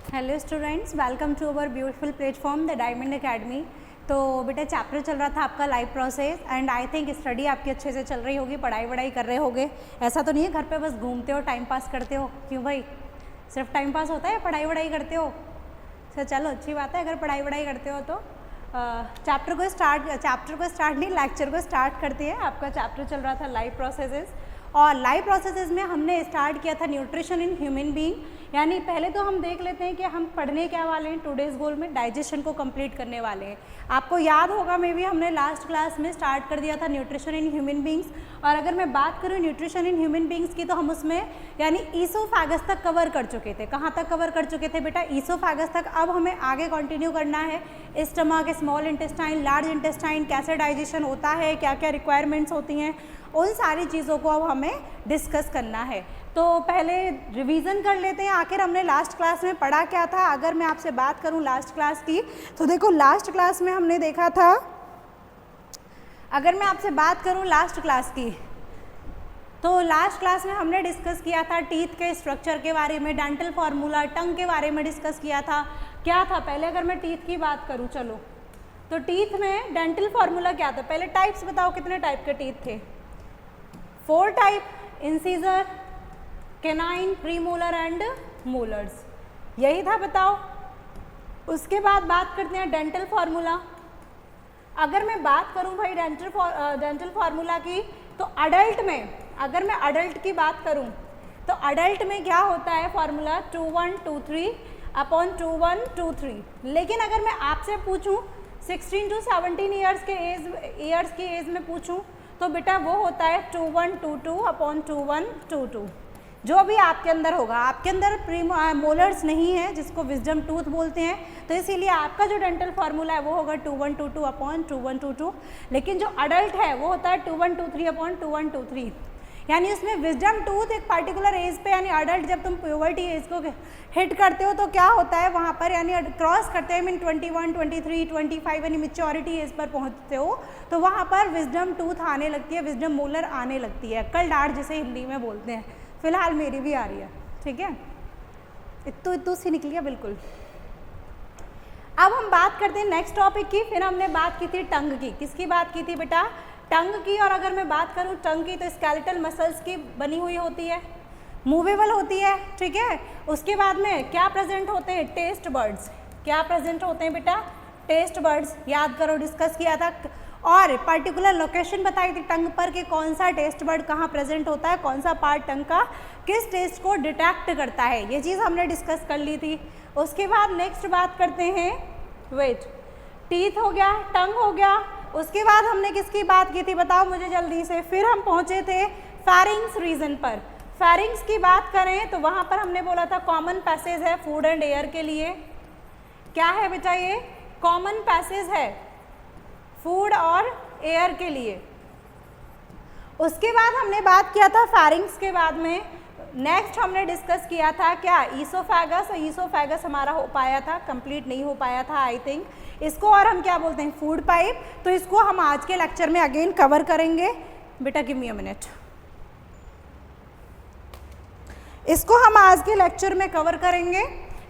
Hello students, welcome to our beautiful platform the diamond academy. तो बेटा chapter चल रहा था आपका life process and I think study आपकी अच्छे से चल रही होगी, पढ़ाई वढ़ाई कर रहे होगे। ऐसा तो नहीं है घर पे बस घूमते हो टाइम पास करते हो? क्यों भाई, सिर्फ टाइम पास होता है, पढ़ाई वढ़ाई करते हो? चलो अच्छी बात है, अगर पढ़ाई वढ़ाई करते हो तो चैप्टर को स्टार्ट नहीं, लेक्चर को स्टार्ट करते हैं। आपका चैप्टर चल रहा था लाइफ प्रोसेसेस और लाइफ प्रोसेसेस में हमने स्टार्ट किया था न्यूट्रिशन इन ह्यूमन बीइंग। यानी पहले तो हम देख लेते हैं कि हम पढ़ने क्या वाले हैं। टुडेज गोल में डाइजेशन को कंप्लीट करने वाले हैं। आपको याद होगा मे भी हमने लास्ट क्लास में स्टार्ट कर दिया था न्यूट्रिशन इन ह्यूमन बीइंग्स। और अगर मैं बात करूँ न्यूट्रिशन इन ह्यूमन बीइंग्स की तो हम उसमें यानी ईसोफेगस तक कवर कर चुके थे। कहाँ तक कवर कर चुके थे बेटा? ईसोफेगस तक। अब हमें आगे कंटिन्यू करना है stomach, small intestine, large intestine, कैसे डाइजेशन होता है, क्या क्या रिक्वायरमेंट्स होती हैं, उन सारी चीज़ों को अब हमें डिस्कस करना है। तो पहले रिवीजन कर लेते हैं, आखिर हमने लास्ट क्लास में पढ़ा क्या था। अगर मैं आपसे बात करूं लास्ट क्लास की तो देखो लास्ट क्लास में हमने देखा था, अगर मैं आपसे बात करूं लास्ट क्लास की तो लास्ट क्लास में हमने डिस्कस किया था टीथ के स्ट्रक्चर के बारे में, डेंटल फार्मूला, टंग के बारे में डिस्कस किया था। क्या था पहले, अगर मैं टीथ की बात करूँ चलो तो टीथ में डेंटल फार्मूला क्या था? पहले टाइप्स बताओ, कितने टाइप के टीथ थे? 4 type, incisor, canine, premolar and molars, यही था बताओ। उसके बाद बात करते हैं डेंटल फार्मूला। अगर मैं बात करूं भाई डेंटल फार्मूला की तो अडल्ट में, अगर मैं अडल्ट की बात करूं तो अडल्ट में क्या होता है फार्मूला? 2123 अपॉन 2123। लेकिन अगर मैं आपसे पूछूं 16 to 17 ईयर्स की एज में पूछूं तो बेटा वो होता है 2122 अपॉन 2122। जो भी आपके अंदर होगा, आपके अंदर मोलर्स नहीं है जिसको विजडम टूथ बोलते हैं, तो इसीलिए आपका जो डेंटल फार्मूला है वो होगा 2122 अपॉन 2122। लेकिन जो अडल्ट है वो होता है 2123 अपॉन 2123। यानी उसमें विजडम टूथ एक पर्टिकुलर एज पे, यानी अडल्ट जब तुम प्यूबर्टी एज को हिट करते हो तो क्या होता है वहाँ पर, यानी क्रॉस करते हैं मीन 21, 23, 25 यानी मेच्योरिटी एज पर पहुँचते हो तो वहाँ पर विजडम टूथ आने लगती है, विजडम मोलर आने लगती है, अक्कल डाँट जिसे हिंदी में बोलते हैं। फिलहाल मेरी भी आ रही है, ठीक है, इतू सी निकली है बिल्कुल। अब हम बात करते हैं नेक्स्ट टॉपिक की। फिर हमने बात की थी टंग की। किसकी बात की थी बेटा? टंग की। और अगर मैं बात करूं टंग की तो स्केलेटल मसल्स की बनी हुई होती है, मूवेबल होती है, ठीक है। उसके बाद में क्या प्रेजेंट होते हैं? Taste buds. क्या प्रेजेंट होते हैं बेटा? Taste buds. याद करो, डिस्कस किया था। और पर्टिकुलर लोकेशन बताई थी टंग पर कि कौन सा टेस्ट बर्ड कहाँ प्रेजेंट होता है, कौन सा पार्ट टंग का किस टेस्ट को डिटेक्ट करता है, ये चीज़ हमने डिस्कस कर ली थी। उसके बाद नेक्स्ट बात करते हैं, वेट, टीथ हो गया, टंग हो गया। उसके बाद हमने किसकी बात की थी बताओ मुझे जल्दी से? फिर हम पहुँचे थे फेरिंग्स रीजन पर। फेरिंग्स की बात करें तो वहाँ पर हमने बोला था कॉमन पैसेज है फूड एंड एयर के लिए। क्या है बेटा? ये कॉमन पैसेज है फूड और एयर के लिए। उसके बाद हमने बात किया था फेरिंग्स के बाद में नेक्स्ट हमने डिस्कस किया था क्या? ईसोफेगस। और ईसोफेगस हमारा हो पाया था, कंप्लीट नहीं हो पाया था आई थिंक। इसको और हम क्या बोलते हैं? Food pipe. तो इसको हम आज के लेक्चर में अगेन कवर करेंगे। बेटा गिव मी अ मिनट, इसको हम आज के लेक्चर में कवर करेंगे,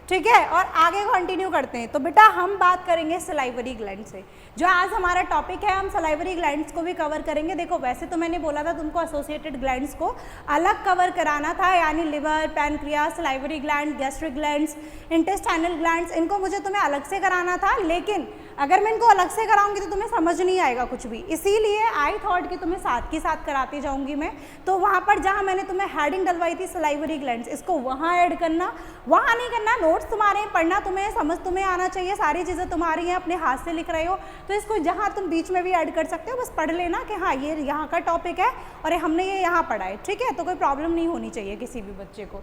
ठीक है। और आगे कंटिन्यू करते हैं। तो बेटा हम बात करेंगे सलाइवरी ग्लैंड से, जो आज हमारा टॉपिक है। हम सलाइवरी ग्लैंड्स को भी कवर करेंगे। देखो वैसे तो मैंने बोला था तुमको एसोसिएटेड ग्लैंड्स को अलग कवर कराना था, यानी liver, pancreas, salivary gland, gastric glands, intestinal glands, इनको मुझे तुम्हें अलग से कराना था। लेकिन अगर मैं इनको अलग से कराऊंगी तो तुम्हें समझ नहीं आएगा कुछ भी, इसीलिए आई थॉट कि तुम्हें साथ के साथ कराती जाऊंगी मैं। तो वहाँ पर जहाँ मैंने तुम्हें हेडिंग डलवाई थी सलाइवरी ग्लैंड्स, इसको वहाँ ऐड करना, वहाँ नहीं करना। नोट्स तुम्हारे पढ़ना तुम्हें, समझ तुम्हें आना चाहिए, सारी चीज़ें तुम्हारी हैं, अपने हाथ से लिख रहे हो तो इसको जहाँ तुम बीच में भी ऐड कर सकते हो। बस पढ़ लेना कि हाँ ये यहाँ का टॉपिक है और हमने ये यहाँ पढ़ा है, ठीक है। तो कोई प्रॉब्लम नहीं होनी चाहिए किसी भी बच्चे को।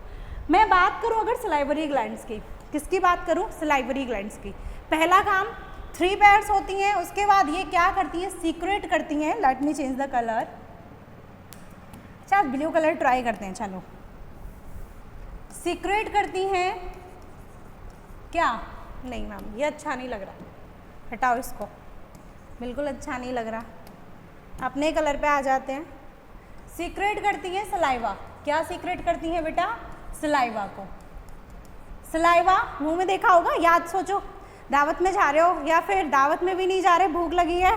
मैं बात करूँ अगर सलाइवरी ग्लैंड्स की, किसकी बात करूँ? सलाइवरी ग्लैंड्स की। पहला काम 3 पेयर्स होती हैं। उसके बाद ये क्या करती है? सीक्रेट करती हैं। Let me change the colour. अच्छा ब्लू कलर ट्राई करते हैं, चलो। सीक्रेट करती हैं क्या? नहीं मैम ये अच्छा नहीं लग रहा, हटाओ इसको, बिल्कुल अच्छा नहीं लग रहा। अपने कलर पे आ जाते हैं। सीक्रेट करती हैं सलाइवा। क्या सीक्रेट करती हैं बेटा? सलाइवा को। सलाइवा मुंह में देखा होगा, याद सोचो, दावत में जा रहे हो या फिर दावत में भी नहीं जा रहे, भूख लगी है,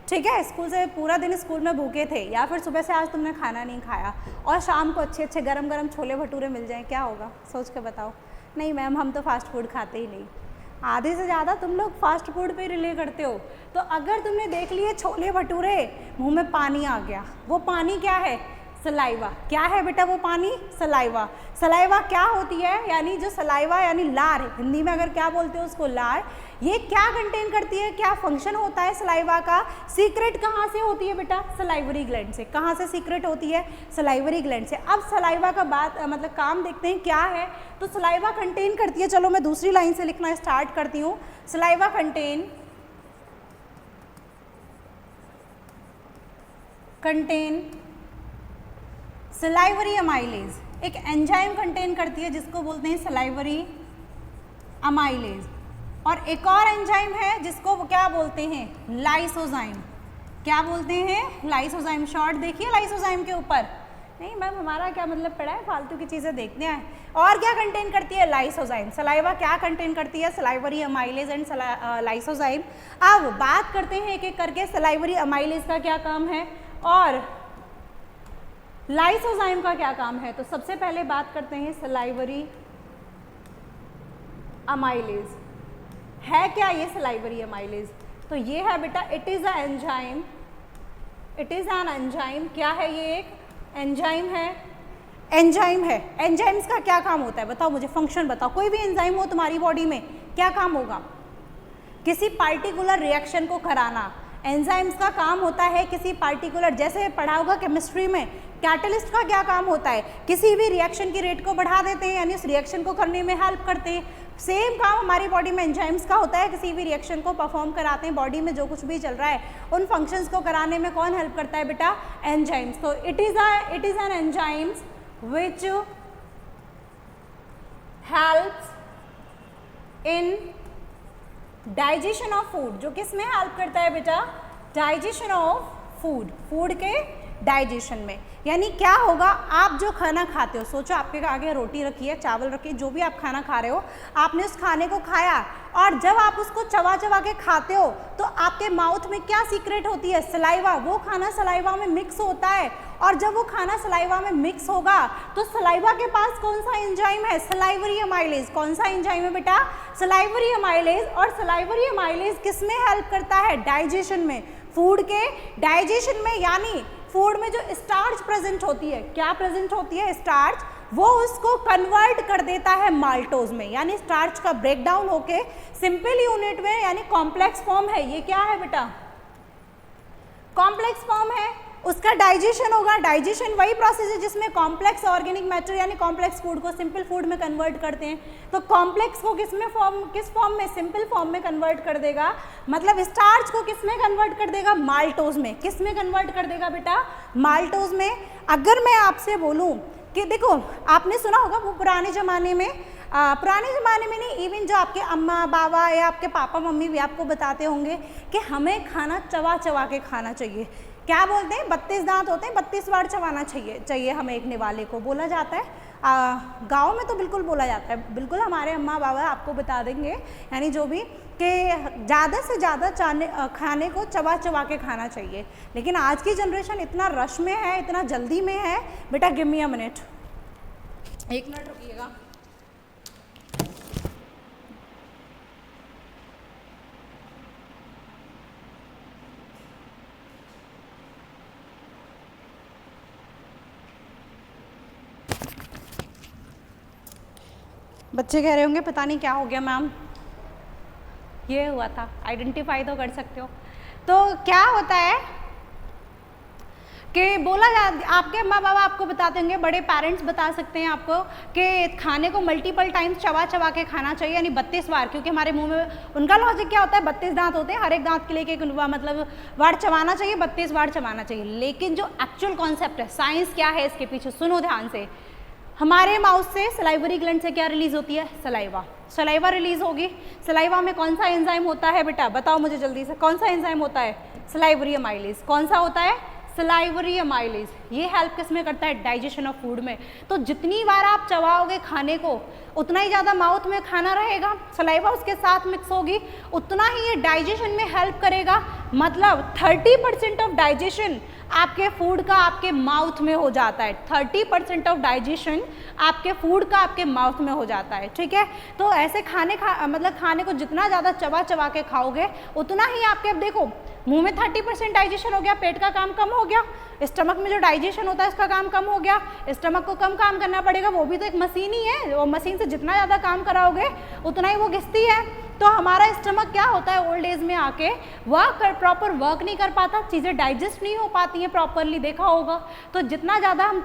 ठीक है, स्कूल से पूरा दिन स्कूल में भूखे थे, या फिर सुबह से आज तुमने खाना नहीं खाया और शाम को अच्छे अच्छे गरम गरम छोले भटूरे मिल जाएं, क्या होगा, सोच के बताओ। नहीं मैम हम तो फास्ट फूड खाते ही नहीं। आधे से ज़्यादा तुम लोग फास्ट फूड पे रिले करते हो। तो अगर तुमने देख लिए छोले भटूरे, मुंह में पानी आ गया, वो पानी क्या है, सलाइवा। क्या है बेटा वो पानी, सलाइवा। सलाइवा क्या होती है, यानी जो सलाइवा यानी लार, हिंदी में अगर क्या बोलते हो उसको लार, ये क्या कंटेन करती है, क्या फंक्शन होता है सलाइवा का, सीक्रेट कहाँ से होती है बेटा, सलाइवरी ग्लैंड से। कहाँ से सीक्रेट होती है, सलाइवरी ग्लैंड से। अब सलाइवा का बात मतलब काम देखते हैं क्या है। तो सलाइवा कंटेन करती है, चलो मैं दूसरी लाइन से लिखना स्टार्ट करती हूँ। सलाइवा कंटेन सलाइवरी अमाइलेज, एक एंजाइम कंटेन करती है जिसको बोलते हैं सलाइवरी अमाइलेज। और एक और एंजाइम है जिसको क्या बोलते हैं, लाइसोजाइम। क्या बोलते हैं, लाइसोजाइम। शॉर्ट देखिए लाइसोजाइम के ऊपर। नहीं मैम हमारा क्या मतलब पड़ा है, फालतू की चीज़ें देखते हैं। और क्या कंटेन करती है, लाइसोजाइम। सलाइवा क्या कंटेन करती है, सलाइवरी अमाइलेज एंड लाइसोजाइम। अब बात करते हैं एक एक करके, सलाइवरी अमाइलेज का क्या काम है और लाइसोजाइम का क्या काम है। तो सबसे पहले बात करते हैं सलाइवरी अमाइलेज। है क्या ये सलाइवरी अमाइलेज, तो ये है बेटा, it is a enzyme, it is an enzyme. क्या है ये, एक एंजाइम है, एंजाइम है। एंजाइम्स का क्या काम होता है बताओ मुझे, फंक्शन बताओ। कोई भी एंजाइम हो तुम्हारी बॉडी में, क्या काम होगा, किसी पार्टिकुलर रिएक्शन को कराना। एंजाइम्स का काम होता है किसी पार्टिकुलर, जैसे पढ़ा होगा केमिस्ट्री में, कैटलिस्ट का क्या काम होता है, किसी भी रिएक्शन की रेट को बढ़ा देते हैं, यानी उस रिएक्शन को करने में हेल्प करते हैं। सेम काम हमारी बॉडी में एंजाइम्स का होता है, किसी भी रिएक्शन को परफॉर्म कराते हैं। बॉडी में जो कुछ भी चल रहा है उन फंक्शंस को कराने में कौन हेल्प करता है बेटा, एंजाइम्स। तो it is an enzymes which helps in digestion of food. जो किस में हेल्प करता है बेटा, डाइजेशन ऑफ फूड, फूड के डाइजेशन में। यानी क्या होगा, आप जो खाना खाते हो, सोचो आपके आगे रोटी रखी है, चावल रखी है, जो भी आप खाना खा रहे हो, आपने उस खाने को खाया और जब आप उसको चबा चबा के खाते हो तो आपके माउथ में क्या सीक्रेट होती है, सलाइवा। वो खाना सलाइवा में मिक्स होता है और जब वो खाना सलाइवा में मिक्स होगा तो सलाइवा के पास कौन सा एंजाइम है, सलाइवरी अमाइलेज। कौन सा एंजाइम है बेटा, सलाइवरी अमाइलेज। और सलाइवरी अमाइलेज किस में हेल्प करता है, डाइजेशन में, फूड के डाइजेशन में। यानी फूड में जो स्टार्च प्रेजेंट होती है, क्या प्रेजेंट होती है, स्टार्च, वो उसको कन्वर्ट कर देता है माल्टोज में। यानी स्टार्च का ब्रेकडाउन होके सिंपल यूनिट में, यानी कॉम्प्लेक्स फॉर्म है, ये क्या है बेटा, कॉम्प्लेक्स फॉर्म है, उसका डाइजेशन होगा। डाइजेशन वही प्रोसेस है जिसमें कॉम्प्लेक्स ऑर्गेनिक मैटर यानी कॉम्प्लेक्स फूड को सिंपल फूड में कन्वर्ट करते हैं। तो कॉम्प्लेक्स को किस फॉर्म में, सिंपल फॉर्म में कन्वर्ट कर देगा। मतलब स्टार्च को किस में कन्वर्ट कर देगा, माल्टोज में। किस में कन्वर्ट कर देगा बेटा, माल्टोज में। अगर मैं आपसे बोलूँ कि देखो, आपने सुना होगा वो पुराने ज़माने में नहीं, इवन जो आपके अम्मा बाबा या आपके पापा मम्मी भी आपको बताते होंगे कि हमें खाना चबा चबा के खाना चाहिए। क्या बोलते हैं, 32 दांत होते हैं, 32 बार चबाना चाहिए हमें एक निवाले को, बोला जाता है। गाँव में तो बिल्कुल बोला जाता है, बिल्कुल हमारे अम्मा बाबा आपको बता देंगे, यानी जो भी, कि ज़्यादा से ज़्यादा खाने को चबा चबा के खाना चाहिए। लेकिन आज की जनरेशन इतना रश में है, इतना जल्दी में है। बेटा give me a minute, 1 minute रुकिएगा। बच्चे कह रहे होंगे पता नहीं क्या हो गया मैम, ये हुआ था, आइडेंटिफाई तो कर सकते हो। तो क्या होता है कि बोला आपके अम्मा बाबा आपको बताते होंगे, बड़े पेरेंट्स बता सकते हैं आपको कि खाने को मल्टीपल टाइम्स चबा चबा के खाना चाहिए, यानी 32 बार। क्योंकि हमारे मुंह में, उनका लॉजिक क्या होता है, 32 दांत होते हैं, हर एक दांत के लिए एक मतलब बार चबाना चाहिए, 32 बार चबाना चाहिए। लेकिन जो एक्चुअल कॉन्सेप्ट है, साइंस क्या है इसके पीछे, सुनो ध्यान से। हमारे माउथ से, सलाइवरी ग्लैंड से क्या रिलीज होती है, सलाइवा रिलीज होगी। सलाइवा में कौन सा एंजाइम होता है बेटा, बताओ मुझे जल्दी से, कौन सा एंजाइम होता है, सलाइवरी अमाइलेज। कौन सा होता है, सलाइवरी अमाइलेज, ये हेल्प किस में करता है? डाइजेशन ऑफ फूड में। तो जितनी बार आप चबाओगे खाने को उतना ही ज़्यादा माउथ में खाना रहेगा, सलाइवा उसके साथ मिक्स होगी, उतना ही ये डाइजेशन में हेल्प करेगा। मतलब 30% ऑफ डाइजेशन आपके फूड का आपके माउथ में हो जाता है। 30% ऑफ डाइजेशन आपके फूड का आपके माउथ में हो जाता है, ठीक है। तो ऐसे मतलब खाने को जितना ज़्यादा चबा चबा के खाओगे उतना ही आपके, अब देखो मुंह में 30% डाइजेशन हो गया, पेट का काम कम हो गया, स्टमक में जो डाइजेशन होता है उसका काम कम हो गया, स्टमक को कम काम करना पड़ेगा, वो भी तो एक मशीन ही है, वो मशीन से जितना ज़्यादा काम कराओगे उतना ही वो घिसती है। तो हमारा स्टमक क्या होता है ओल्ड एज में आके प्रॉपर वर्क नहीं कर पाता, चीज़ें डाइजेस्ट नहीं हो पाती हैं प्रॉपरली, देखा होगा। तो जितना ज़्यादा हम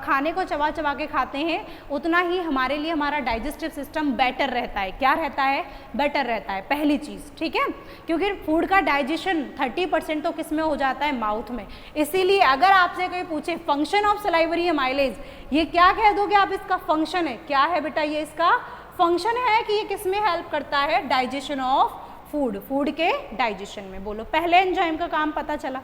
खाने को चबा चबा के खाते हैं उतना ही हमारे लिए हमारा डाइजेस्टिव सिस्टम बेटर रहता है। क्या रहता है? बेटर रहता है, पहली चीज़, ठीक है। क्योंकि फूड का डाइजेशन 30% तो किस में हो जाता है? माउथ में। इसीलिए अगर आपसे कोई पूछे फंक्शन ऑफ सलाइवरी अमाइलेज, ये क्या कह दोगे आप? इसका फंक्शन है। क्या है बेटा? ये इसका फंक्शन है कि ये किस में हेल्प करता है? डाइजेशन ऑफ फूड, फूड के डाइजेशन में। बोलो, पहले एंजाइम का काम पता चला।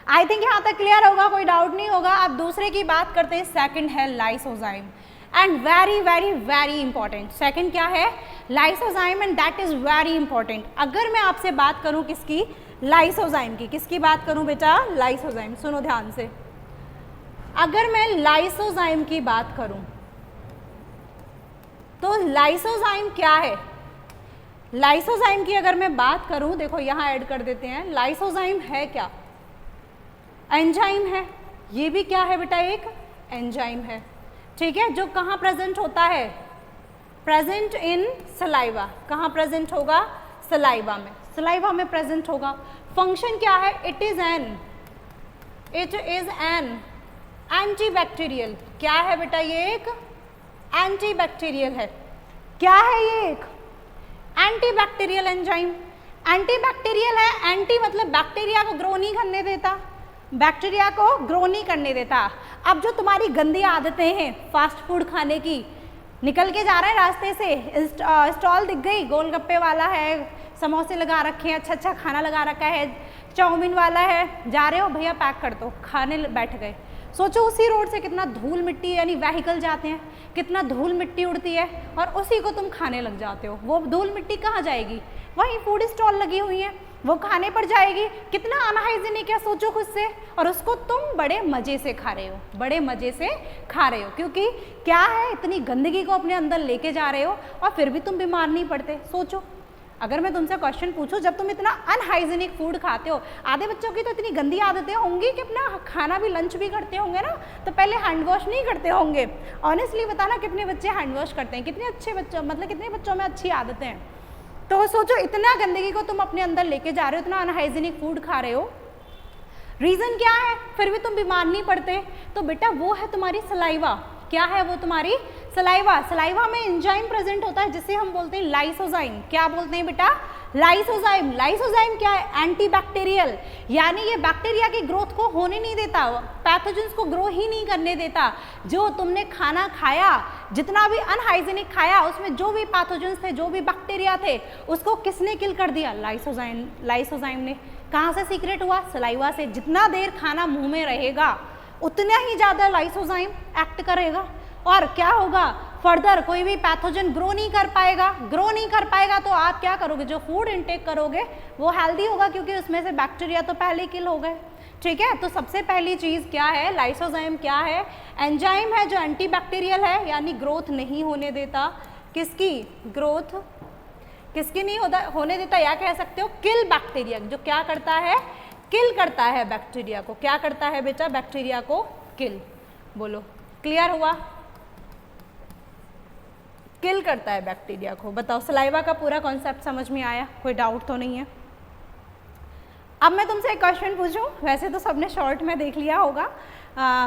आई थिंक यहाँ तक क्लियर होगा, कोई डाउट नहीं होगा। अब दूसरे की बात करते हैं, सेकंड है lysozyme, and very very very important. Second क्या है? Lysozyme, and that is very important. अगर मैं आपसे बात करूँ किसकी? लाइसोजाइम की। किसकी बात करूँ बेटा? लाइसोजाइम। सुनो ध्यान से, अगर मैं लाइसोजाइम की बात करूँ तो लाइसोजाइम क्या है? लाइसोजाइम की अगर मैं बात करूं, देखो यहां ऐड कर देते हैं, लाइसोजाइम है क्या? एंजाइम है। ये भी क्या है बेटा? एक एंजाइम है, ठीक है। जो कहां प्रेजेंट होता है? Present in saliva. कहां प्रेजेंट होगा? सलाइवा में। सलाइवा में प्रेजेंट होगा। फंक्शन क्या है? It is an antibacterial. क्या है बेटा? ये एक एंटीबैक्टीरियल है। क्या है ये? एक एंटीबैक्टीरियल एंजाइम। एंटीबैक्टीरियल है, एंटी मतलब बैक्टीरिया को ग्रो नहीं करने देता, बैक्टीरिया को ग्रो नहीं करने देता। अब जो तुम्हारी गंदी आदतें हैं फास्ट फूड खाने की, निकल के जा रहे हैं रास्ते से, स्टॉल दिख गई, गोलगप्पे वाला है, समोसे लगा रखे हैं, अच्छा अच्छा खाना लगा रखा है, चाउमीन वाला है, जा रहे हो भैया पैक कर दो, खाने बैठ गए। सोचो उसी रोड से कितना धूल मिट्टी, यानी व्हीकल जाते हैं, कितना धूल मिट्टी उड़ती है, और उसी को तुम खाने लग जाते हो। वो धूल मिट्टी कहाँ जाएगी? वहीं फूड स्टॉल लगी हुई है, वो खाने पर जाएगी। कितना अनहाइजीनिक है, सोचो खुद से। और उसको तुम बड़े मज़े से खा रहे हो, बड़े मज़े से खा रहे हो, क्योंकि क्या है, इतनी गंदगी को अपने अंदर लेके जा रहे हो और फिर भी तुम बीमार नहीं पड़ते। सोचो, अगर मैं तुमसे क्वेश्चन पूछूं, जब तुम इतना अनहाइजीनिक फूड खाते हो, आधे बच्चों की तो इतनी गंदी आदतें होंगी कि अपना खाना भी लंच भी करते होंगे ना, तो पहले हैंड वॉश नहीं करते होंगे। ऑनेस्टली बताना, कितने बच्चे हैंड वॉश करते हैं? कितने अच्छे बच्चों, मतलब कितने बच्चों में अच्छी आदतें हैं। तो सोचो, इतना गंदगी को तुम अपने अंदर लेके जा रहे हो, इतना अनहाइजीनिक फूड खा रहे हो, रीज़न क्या है? फिर भी तुम बीमार नहीं पड़ते। तो बेटा वो है तुम्हारी सलाइवा। क्या है वो? तुम्हारी सलाइवा। सलाइवा में एंजाइम प्रेजेंट होता है जिसे हम बोलते हैं लाइसोजाइम। क्या बोलते हैं बेटा? लाइसोजाइम। लाइसोजाइम क्या है? एंटीबैक्टीरियल, यानी ये बैक्टीरिया की ग्रोथ को होने नहीं देता, पैथोजेंस को ग्रो ही नहीं करने देता। जो तुमने खाना खाया, जितना भी अनहाइजीनिक खाया, उसमें जो भी पैथोजेंस थे, जो भी बैक्टीरिया थे, उसको किसने किल कर दिया? लाइसोजाइम ने। कहाँ से सीक्रेट हुआ? सलाइवा से। जितना देर खाना मुंह में रहेगा उतना ही ज़्यादा लाइसोजाइम एक्ट करेगा, और क्या होगा? फर्दर कोई भी पैथोजन ग्रो नहीं कर पाएगा। ग्रो नहीं कर पाएगा तो आप क्या करोगे? जो फूड इनटेक करोगे वो हेल्दी होगा, क्योंकि उसमें से बैक्टीरिया तो पहले किल हो गए, ठीक है। तो सबसे पहली चीज़ क्या है? लाइसोजाइम क्या है? एंजाइम है जो एंटीबैक्टीरियल है, यानी ग्रोथ नहीं होने देता। किसकी ग्रोथ? किसकी नहीं होने देता, या कह सकते हो किल बैक्टीरिया। जो क्या करता है? किल करता है बैक्टीरिया को। क्या करता है बेटा? बैक्टीरिया को किल। बोलो, क्लियर हुआ? किल करता है बैक्टीरिया को। बताओ, सलाइवा का पूरा कॉन्सेप्ट समझ में आया? कोई डाउट तो नहीं है? अब मैं तुमसे एक क्वेश्चन पूछूं। वैसे तो सबने शॉर्ट में देख लिया होगा,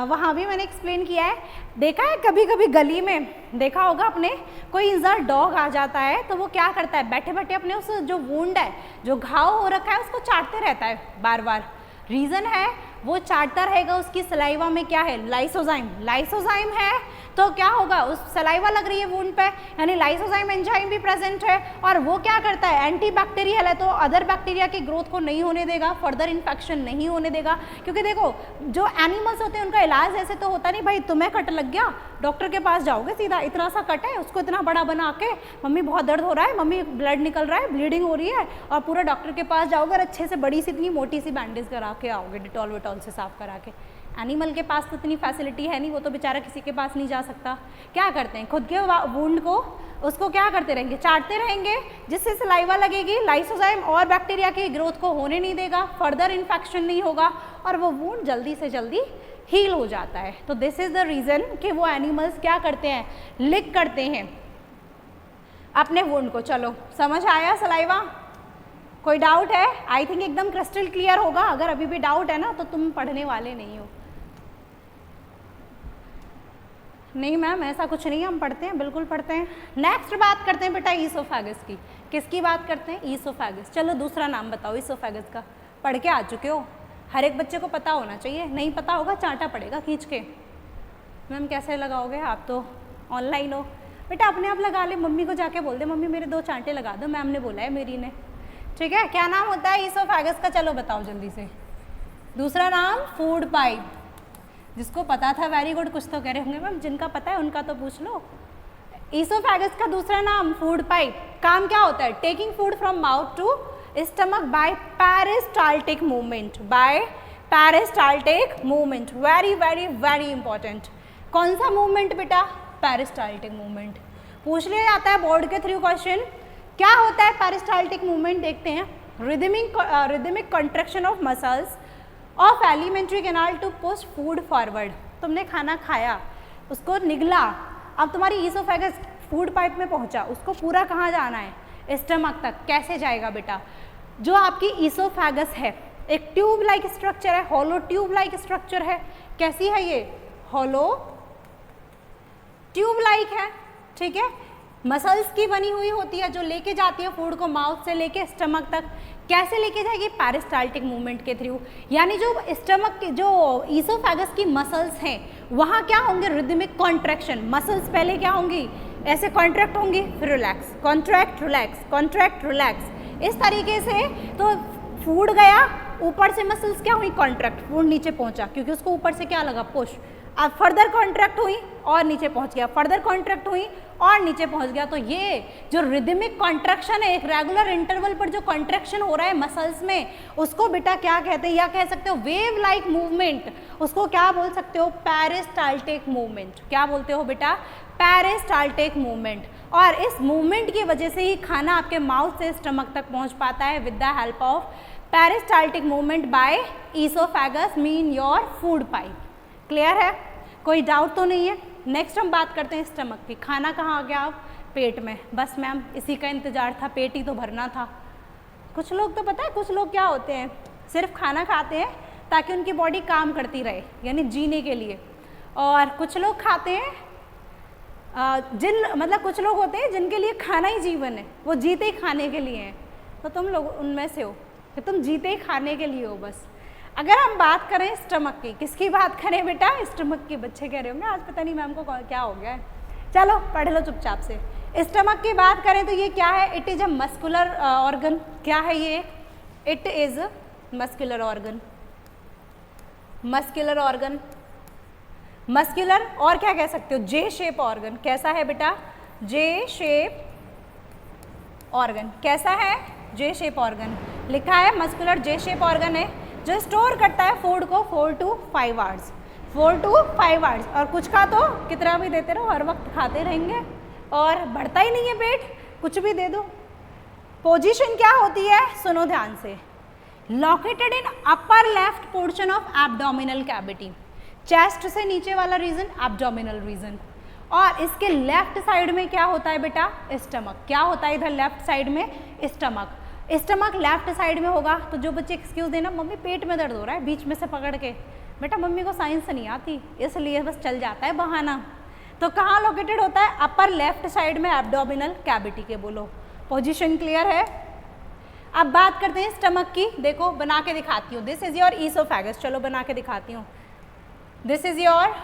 वहाँ भी मैंने एक्सप्लेन किया है। देखा है कभी कभी गली में देखा होगा अपने, कोई इंसान डॉग आ जाता है तो वो क्या करता है? बैठे बैठे अपने उस जो वुंड है, जो घाव हो रखा है, उसको चाटते रहता है बार बार। रीज़न है, वो चाटता रहेगा, उसकी सलाइवा में क्या है? लाइसोजाइम। लाइसोजाइम है तो क्या होगा, उस सलाइवा लग रही है वुंड पे, यानी लाइसोजाइम एंजाइम भी प्रेजेंट है और वो क्या करता है, एंटी बैक्टीरियल है, तो अदर बैक्टीरिया की ग्रोथ को नहीं होने देगा, फर्दर इन्फेक्शन नहीं होने देगा। क्योंकि देखो जो एनिमल्स होते हैं उनका इलाज ऐसे तो होता नहीं, भाई तुम्हें कट लग गया डॉक्टर के पास जाओगे सीधा, इतना सा कट है उसको इतना बड़ा बना के, मम्मी बहुत दर्द हो रहा है, मम्मी ब्लड निकल रहा है, ब्लीडिंग हो रही है, और पूरा डॉक्टर के पास जाओगे और अच्छे से बड़ी सी इतनी मोटी सी बैंडेज करा के आओगे, डिटॉल विटॉल से साफ करा के। एनिमल के पास तो इतनी फैसिलिटी है नहीं, वो तो बेचारा किसी के पास नहीं जा सकता। क्या करते हैं, खुद के वुंड को उसको क्या करते रहेंगे, चाटते रहेंगे, जिससे सलाइवा लगेगी, लाइसोजाइम और बैक्टीरिया की ग्रोथ को होने नहीं देगा, फर्दर इन्फेक्शन नहीं होगा और वो वुंड जल्दी से जल्दी हील हो जाता है। तो दिस इज द रीज़न कि वो एनिमल्स क्या करते हैं, लिक करते हैं अपने वुंड को। चलो समझ आया सलाइवा, कोई डाउट है? आई थिंक एकदम क्रिस्टल क्लियर होगा। अगर अभी भी डाउट है ना तो तुम पढ़ने वाले नहीं हो। नहीं मैम ऐसा कुछ नहीं, हम पढ़ते हैं, बिल्कुल पढ़ते हैं। नेक्स्ट बात करते हैं बेटा ईसोफेगस की। किसकी बात करते हैं, ईसोफेगस। चलो दूसरा नाम बताओ ईसोफेगस का, पढ़ के आ चुके हो, हर एक बच्चे को पता होना चाहिए, नहीं पता होगा चांटा पड़ेगा खींच के। मैम कैसे लगाओगे, आप तो ऑनलाइन हो। बेटा अपने आप लगा ले, मम्मी को जाके बोल दे मम्मी मेरे 2 चांटे लगा दो, मैम ने बोला है मेरी ने, ठीक है। क्या नाम होता है ईसोफेगस का, चलो बताओ जल्दी से। दूसरा नाम फूड पाइप। जिसको पता था वेरी गुड, कुछ तो कह रहे होंगे मैम, जिनका पता है उनका तो पूछ लो। ईसोफेगस का दूसरा नाम फूड पाइप। काम क्या होता है, taking food from mouth to stomach by peristaltic movement, by peristaltic movement. Very very very important. कौन सा मूवमेंट बेटा, पेरिस्टाल्टिक मूवमेंट। पूछ लिया जाता है बोर्ड के थ्रू क्वेश्चन। क्या होता है पेरिस्टाल्टिक मूवमेंट, देखते हैं। Rhythmic contraction of muscles of alimentary canal to push food forward. तुमने खाना खाया, उसको निगला, अब तुम्हारी ईसोफेगस फूड पाइप में पहुंचा, उसको पूरा कहाँ जाना है, स्टमक तक। कैसे जाएगा बेटा, जो आपकी ईसोफेगस है एक ट्यूब लाइक स्ट्रक्चर है, हॉलो ट्यूब लाइक स्ट्रक्चर है। कैसी है ये, हॉलो ट्यूब लाइक है, ठीक है। मसल्स की बनी हुई होती है जो लेके जाती है फूड को माउथ से लेके स्टमक तक। कैसे लेके जाएगी, पेरिस्टाल्टिक मूवमेंट के थ्रू। यानी जो स्टमक के, जो ईसोफेगस की मसल्स हैं वहाँ क्या होंगे, रिदमिक कॉन्ट्रैक्शन। मसल्स पहले क्या होंगी, ऐसे कॉन्ट्रैक्ट होंगी, फिर relax, contract relax, contract relax, इस तरीके से। तो फूड गया, ऊपर से मसल्स क्या हुई, कॉन्ट्रैक्ट, फूड नीचे पहुंचा क्योंकि उसको ऊपर से क्या लगा, पुश। अब फर्दर कॉन्ट्रैक्ट हुई और नीचे पहुंच गया, फर्दर कॉन्ट्रैक्ट हुई और नीचे पहुंच गया। तो ये जो रिदमिक कॉन्ट्रैक्शन है, एक रेगुलर इंटरवल पर जो कॉन्ट्रैक्शन हो रहा है मसल्स में, उसको बेटा क्या कहते हैं, या कह सकते हो वेव लाइक मूवमेंट। उसको क्या बोल सकते हो, पेरिस्टाल्टिक मूवमेंट। क्या बोलते हो बेटा, पेरिस्टाल्टिक मूवमेंट। और इस मूवमेंट की वजह से ही खाना आपके माउथ से स्टमक तक पहुंच पाता है with the help of peristaltic movement bye oesophagus, mean your food pipe. Clear है, कोई डाउट तो नहीं है। नेक्स्ट हम बात करते हैं स्टमक की। खाना कहाँ आ गया, आप पेट में। बस मैम इसी का इंतजार था, पेट ही तो भरना था। कुछ लोग तो पता है, कुछ लोग क्या होते हैं, सिर्फ खाना खाते हैं ताकि उनकी बॉडी काम करती रहे, यानी जीने के लिए। और कुछ लोग खाते हैं मतलब कुछ लोग होते हैं जिनके लिए खाना ही जीवन है, वो जीते ही खाने के लिए हैं। तो तुम लोग उनमें से हो कि तुम जीते ही खाने के लिए हो बस। अगर हम बात करें स्टमक की, किसकी बात करें बेटा, स्टमक की। बच्चे कह रहे होंगे आज पता नहीं मैम को क्या हो गया है, चलो पढ़ लो चुपचाप से। स्टमक की बात करें तो ये क्या है, it is a muscular organ. क्या है ये, it is muscular organ. Muscular organ, muscular और क्या कह सकते हो, जे शेप ऑर्गन। कैसा है बेटा, जे शेप ऑर्गन। कैसा है, जे शेप ऑर्गन। लिखा है मस्कुलर जे शेप ऑर्गन है, जो स्टोर करता है फूड को 4 to 5 आवर्स। 4 to 5 hours. और कुछ का तो कितना भी देते रहो, हर वक्त खाते रहेंगे और बढ़ता ही नहीं है पेट, कुछ भी दे दो। पोजीशन क्या होती है, सुनो ध्यान से। Located in upper left portion of abdominal cavity. Chest से नीचे वाला रीजन एब्डोमिनल रीजन। और इसके लेफ्ट साइड में क्या होता है बेटा, स्टमक। क्या होता है इधर लेफ्ट साइड में, स्टमक। स्टमक लेफ्ट साइड में होगा। तो जो बच्चे एक्सक्यूज देना मम्मी पेट में दर्द हो रहा है बीच में से पकड़ के, बेटा मम्मी को साइंस नहीं आती इसलिए बस चल जाता है बहाना। तो कहाँ लोकेटेड होता है, अपर लेफ्ट साइड में एब्डोमिनल कैविटी के। बोलो पोजीशन क्लियर है। अब बात करते हैं स्टमक की। देखो बना के दिखाती हूँ, दिस इज योर ईसोफेगस। चलो बना के दिखाती हूँ, दिस इज योर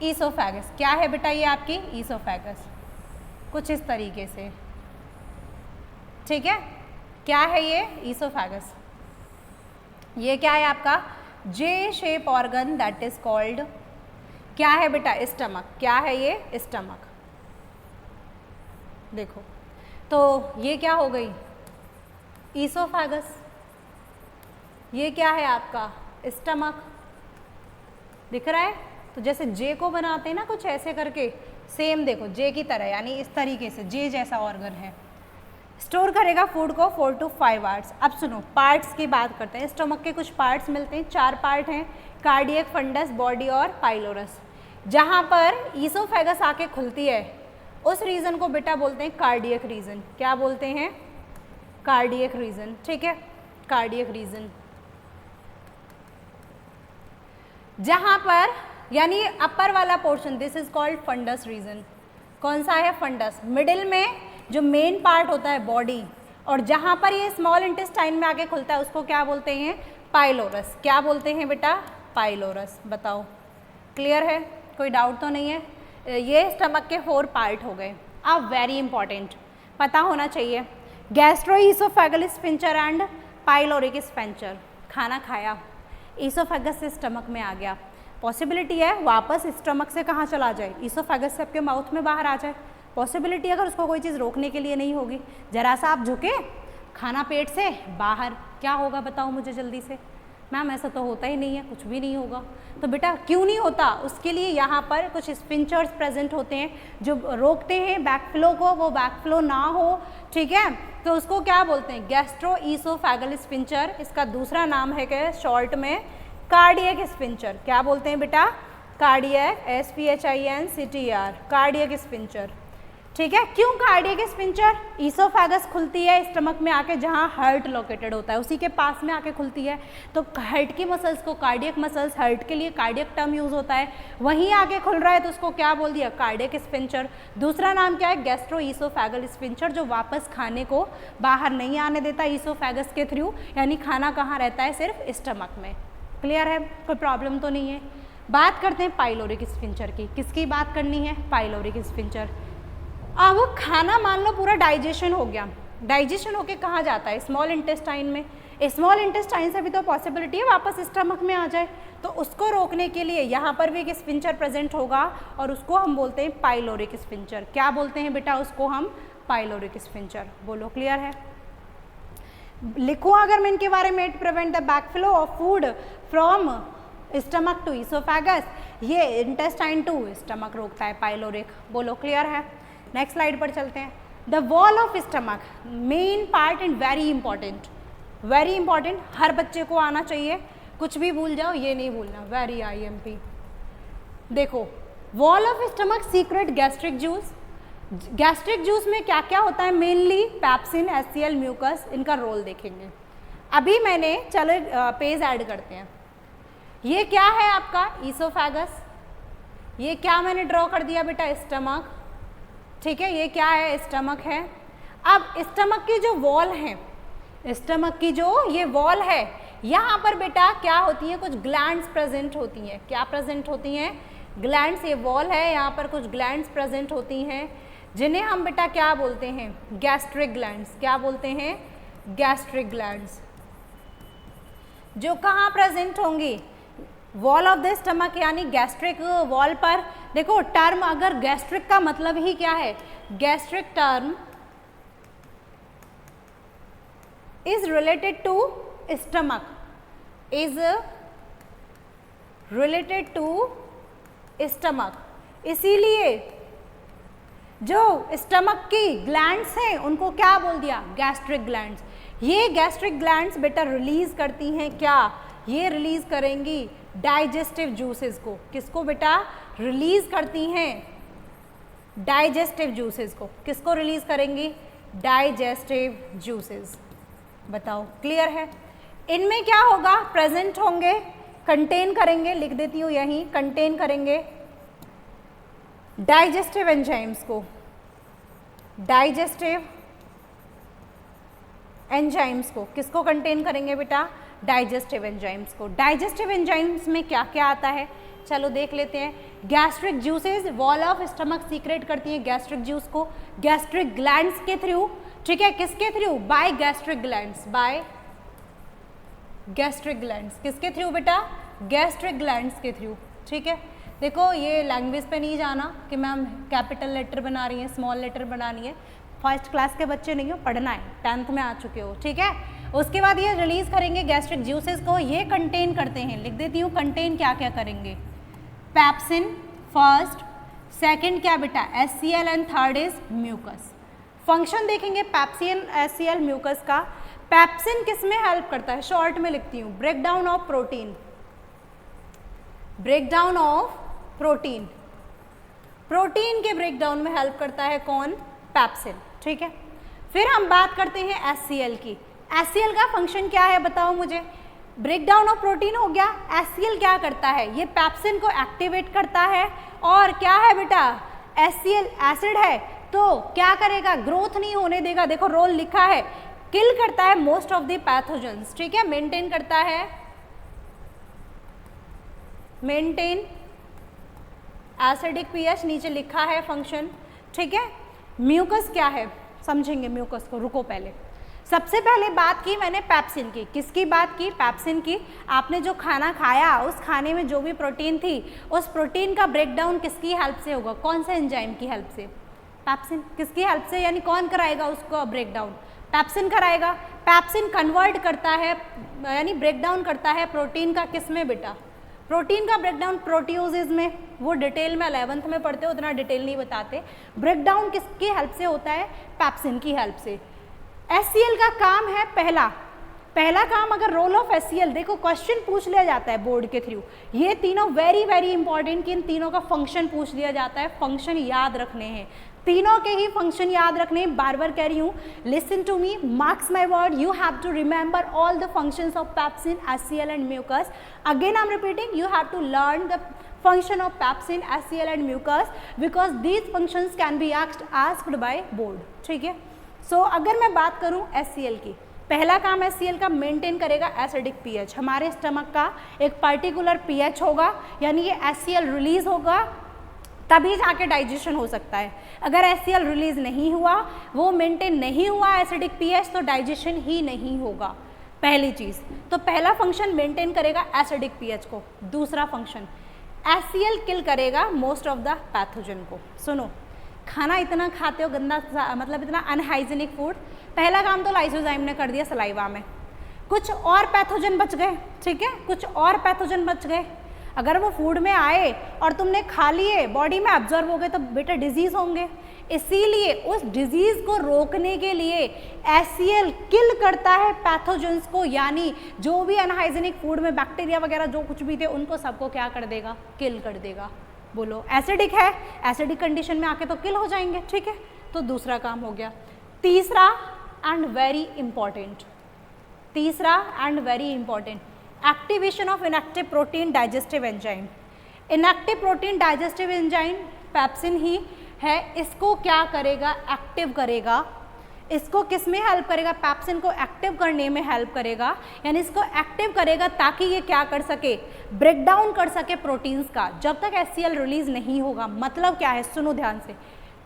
ईसोफेगस। क्या है बेटा ये आपकी ईसोफेगस, कुछ इस तरीके से, ठीक है। क्या है ये ईसोफेगस, ये क्या है आपका जे shape organ that is called, क्या है बेटा स्टमक। क्या है ये स्टमक, देखो तो ये क्या हो गई ईसोफेगस, ये क्या है आपका स्टमक, दिख रहा है। तो जैसे जे को बनाते हैं ना कुछ ऐसे करके, सेम देखो जे की तरह, यानी इस तरीके से जे जैसा ऑर्गन है। स्टोर करेगा फूड को 4 to 5 आवर्स। अब सुनो पार्ट्स की बात करते हैं। स्टमक के कुछ पार्ट्स मिलते हैं, 4 पार्ट हैं, कार्डियक, फंडस, बॉडी और पाइलोरस। जहाँ पर ईसोफेगस आके खुलती है उस रीजन को बेटा बोलते हैं कार्डियक रीजन। क्या बोलते हैं, कार्डियक रीजन, ठीक है, कार्डियक रीजन। जहाँ पर यानी अपर वाला portion, this is called fundus region. कौन सा है फंडस, मिडिल में जो मेन पार्ट होता है बॉडी, और जहाँ पर ये स्मॉल इंटेस्टाइन में आके खुलता है उसको क्या बोलते हैं पाइलोरस। क्या बोलते हैं बेटा पाइलोरस। बताओ क्लियर है, कोई डाउट तो नहीं है। ये स्टमक के 4 पार्ट हो गए। अब वेरी इंपॉर्टेंट पता होना चाहिए, गैस्ट्रोईसोफेगल स्फिंक्टर एंड पाइलोरिक स्फिंक्टर। खाना खाया, ईसोफेगस से स्टमक में आ गया, पॉसिबिलिटी है वापस स्टमक से कहाँ चला जाए, ईसोफेगस से आपके माउथ में बाहर आ जाए। पॉसिबिलिटी अगर उसको कोई चीज़ रोकने के लिए नहीं होगी, जरा सा आप झुके, खाना पेट से बाहर, क्या होगा बताओ मुझे जल्दी से। मैम ऐसा तो होता ही नहीं है, कुछ भी नहीं होगा। तो बेटा क्यों नहीं होता, उसके लिए यहाँ पर कुछ स्फिंक्टर्स प्रेजेंट होते हैं जो रोकते हैं बैकफ्लो को, वो बैकफ्लो ना हो, ठीक है। तो उसको क्या बोलते हैं गैस्ट्रोईसोफेगल स्फिंक्टर। इसका दूसरा नाम है क्या शॉर्ट में कार्डियक स्फिंक्टर। क्या बोलते हैं बेटा कार्डियक, SPHINCTER, कार्डियक स्फिंक्टर, ठीक है। क्यों कार्डियक स्फिंक्टर, ईसोफेगस खुलती है स्टमक में आके जहाँ हार्ट लोकेटेड होता है उसी के पास में आके खुलती है। तो हार्ट की मसल्स को कार्डियक मसल्स, हार्ट के लिए कार्डियक टर्म यूज होता है, वहीं आके खुल रहा है तो उसको क्या बोल दिया कार्डियक स्फिंक्टर। दूसरा नाम क्या है गैस्ट्रोईसोफेगल स्फिंक्टर, जो वापस खाने को बाहर नहीं आने देता ईसोफेगस के थ्रू, यानी खाना कहाँ रहता है सिर्फ स्टमक में। क्लियर है, कोई प्रॉब्लम तो नहीं है। बात करते हैं पाइलोरिक स्फिंक्टर की। किसकी बात करनी है, पाइलोरिक स्फिंक्टर। अब खाना मान लो पूरा डाइजेशन हो गया, डाइजेशन होके कहाँ जाता है स्मॉल इंटेस्टाइन में, स्मॉल इंटेस्टाइन से भी तो पॉसिबिलिटी है वापस स्टमक में आ जाए। तो उसको रोकने के लिए यहाँ पर भी एक स्फिंक्टर प्रेजेंट होगा और उसको हम बोलते हैं पाइलोरिक स्फिंक्टर। क्या बोलते हैं बेटा उसको हम पाइलोरिक स्फिंक्टर। बोलो क्लियर है, लिखो अगर मैं इनके बारे में। It prevent the backflow of food from stomach to oesophagus, ये इंटेस्टाइन टू स्टमक रोकता है पाइलोरिक। बोलो क्लियर है। नेक्स्ट स्लाइड पर चलते हैं। The wall of stomach, main part and very important, very important, हर बच्चे को आना चाहिए, कुछ भी भूल जाओ ये नहीं भूलना, वेरी IMP। देखो wall of stomach secret gastric juice. Gastric juice में क्या क्या होता है, मेनली पैप्सिन, HCl, म्यूकस, इनका रोल देखेंगे। अभी मैंने चलो पेज ऐड करते हैं। ये क्या है आपका ईसोफेगस, ये क्या मैंने ड्रॉ कर दिया बेटा स्टमक, ठीक है, ये क्या है स्टमक है। अब स्टमक की जो वॉल है, स्टमक की जो ये वॉल है, यहाँ पर बेटा क्या होती है कुछ ग्लैंड्स प्रेजेंट होती हैं। क्या प्रेजेंट होती हैं, ग्लैंड्स। ये वॉल है, यहाँ पर कुछ ग्लैंड्स प्रेजेंट होती हैं जिन्हें हम बेटा क्या बोलते हैं गैस्ट्रिक ग्लैंड्स। क्या बोलते हैं गैस्ट्रिक ग्लैंड्स, जो कहाँ प्रेजेंट होंगी वॉल ऑफ द स्टमक, यानी गैस्ट्रिक वॉल पर। देखो टर्म अगर गैस्ट्रिक का मतलब ही क्या है, gastric term is related to stomach, is related to stomach, इसीलिए जो स्टमक की ग्लैंड्स हैं उनको क्या बोल दिया गैस्ट्रिक ग्लैंड्स। ये गैस्ट्रिक ग्लैंड्स बेटा रिलीज करती हैं क्या, ये रिलीज करेंगी डाइजेस्टिव जूसेस को। किसको बेटा रिलीज करती हैं, डाइजेस्टिव जूसेस को। किसको रिलीज करेंगी, डाइजेस्टिव जूसेस। बताओ क्लियर है। इनमें क्या होगा, प्रेजेंट होंगे, कंटेन करेंगे, लिख देती हूँ यहीं, कंटेन करेंगे डाइजेस्टिव एंजाइम्स को, डाइजेस्टिव एंजाइम्स को। किसको कंटेन करेंगे बेटा, डाइजेस्टिव एंजाइम्स को। डाइजेस्टिव एंजाइम्स में क्या क्या आता है, चलो देख लेते हैं। Gastric juices wall of stomach secret करती हैं गैस्ट्रिक जूस को गैस्ट्रिक ग्लैंड्स के थ्रू, ठीक है, किसके through? By gastric glands, by gastric glands, किसके थ्रू बेटा? गैस्ट्रिक ग्लैंड्स के थ्रू, ठीक है। देखो ये लैंग्वेज पे नहीं जाना कि मैम कैपिटल लेटर बना रही है, स्मॉल लेटर बनानी है, फर्स्ट क्लास के बच्चे नहीं हो, पढ़ना है, 10th में आ चुके हो, ठीक है। उसके बाद ये रिलीज करेंगे गैस्ट्रिक जूसेस को, ये कंटेन करते हैं, लिख देती हूँ कंटेन क्या क्या करेंगे। पैप्सिन फर्स्ट, सेकंड क्या बेटा? HCl and third is mucus. Function देखेंगे पैप्सिन HCl म्यूकस का। पैप्सिन किस में हेल्प करता है? शॉर्ट में लिखती हूँ, break down of protein, break down of protein, protein के ब्रेक डाउन में हेल्प करता है कौन? पैप्सिन, ठीक है। फिर हम बात करते हैं HCl की। HCl का फंक्शन क्या है बताओ मुझे? ब्रेक डाउन ऑफ प्रोटीन हो गया, HCl क्या करता है? ये पैप्सिन को एक्टिवेट करता है और क्या है बेटा? HCl एसिड है तो क्या करेगा? ग्रोथ नहीं होने देगा, देखो रोल लिखा है, किल करता है मोस्ट ऑफ द पैथोजेंस, ठीक है, मेंटेन करता है, मेंटेन एसिडिक पीएच, नीचे लिखा है फंक्शन, ठीक है। म्यूकस क्या है समझेंगे, म्यूकस को रुको पहले। सबसे पहले बात की मैंने पैप्सिन की, किसकी बात की? पैप्सिन की। आपने जो खाना खाया उस खाने में जो भी प्रोटीन थी उस प्रोटीन का ब्रेकडाउन किसकी हेल्प से होगा? कौन से एंजाइम की हेल्प से? पैप्सिन। किसकी हेल्प से? यानी कौन कराएगा उसको ब्रेकडाउन? पैप्सिन कराएगा। पैप्सिन कन्वर्ट करता है यानी ब्रेकडाउन करता है प्रोटीन का, किस में बेटा? प्रोटीन का ब्रेकडाउन प्रोटियोसिस में, वो डिटेल में 11th में पढ़ते हो, उतना डिटेल नहीं बताते। ब्रेकडाउन किसकी हेल्प से होता है? पैप्सिन की हेल्प से। HCl का काम है पहला काम, अगर रोल ऑफ HCl देखो क्वेश्चन पूछ लिया जाता है बोर्ड के थ्रू, ये तीनों वेरी वेरी इंपॉर्टेंट कि इन तीनों का फंक्शन पूछ लिया जाता है, फंक्शन याद रखने हैं, तीनों के ही फंक्शन याद रखने हैं। बार बार कह रही हूँ, listen to me, marks my word, you have to remember all the functions of pepsin, HCl and mucus. Again I am repeating, you have to learn the function of pepsin, HCl and mucus because these functions can be asked by board, ठीक है। सो अगर मैं बात करूं HCl की, पहला काम HCl का मेंटेन करेगा एसिडिक पीएच, हमारे स्टमक का एक पर्टिकुलर पीएच होगा, यानी ये HCl रिलीज होगा तभी जाके डाइजेशन हो सकता है। अगर HCl रिलीज नहीं हुआ, वो मेंटेन नहीं हुआ एसिडिक पीएच, तो डाइजेशन ही नहीं होगा, पहली चीज़। तो पहला फंक्शन मेंटेन करेगा एसिडिक पीएच को। दूसरा फंक्शन HCl किल करेगा मोस्ट ऑफ द पैथोजन को। सुनो, खाना इतना खाते हो गंदा, मतलब इतना अनहाइजीनिक फूड, पहला काम तो लाइसोजाइम ने कर दिया सलाइवा में, कुछ और पैथोजन बच गए, ठीक है, कुछ और पैथोजन बच गए। अगर वो फूड में आए और तुमने खा लिए, बॉडी में एब्जॉर्ब हो गए, तो बेटा डिजीज होंगे। इसीलिए उस डिजीज को रोकने के लिए HCl किल करता है पैथोजेंस को, यानी जो भी अनहाइजीनिक फूड में बैक्टीरिया वगैरह जो कुछ भी थे उनको सबको क्या कर देगा? किल कर देगा। बोलो, एसिडिक है, एसिडिक कंडीशन में आके तो किल हो जाएंगे, ठीक है। तो दूसरा काम हो गया। तीसरा and very important, activation of inactive protein digestive enzyme. Inactive protein digestive enzyme pepsin ही है, इसको क्या करेगा? एक्टिव करेगा। इसको किस में हेल्प करेगा? पैप्सिन को एक्टिव करने में हेल्प करेगा, यानी इसको एक्टिव करेगा ताकि ये क्या कर सके? ब्रेक डाउन कर सके प्रोटीन्स का। जब तक HCl रिलीज नहीं होगा, मतलब क्या है, सुनो ध्यान से,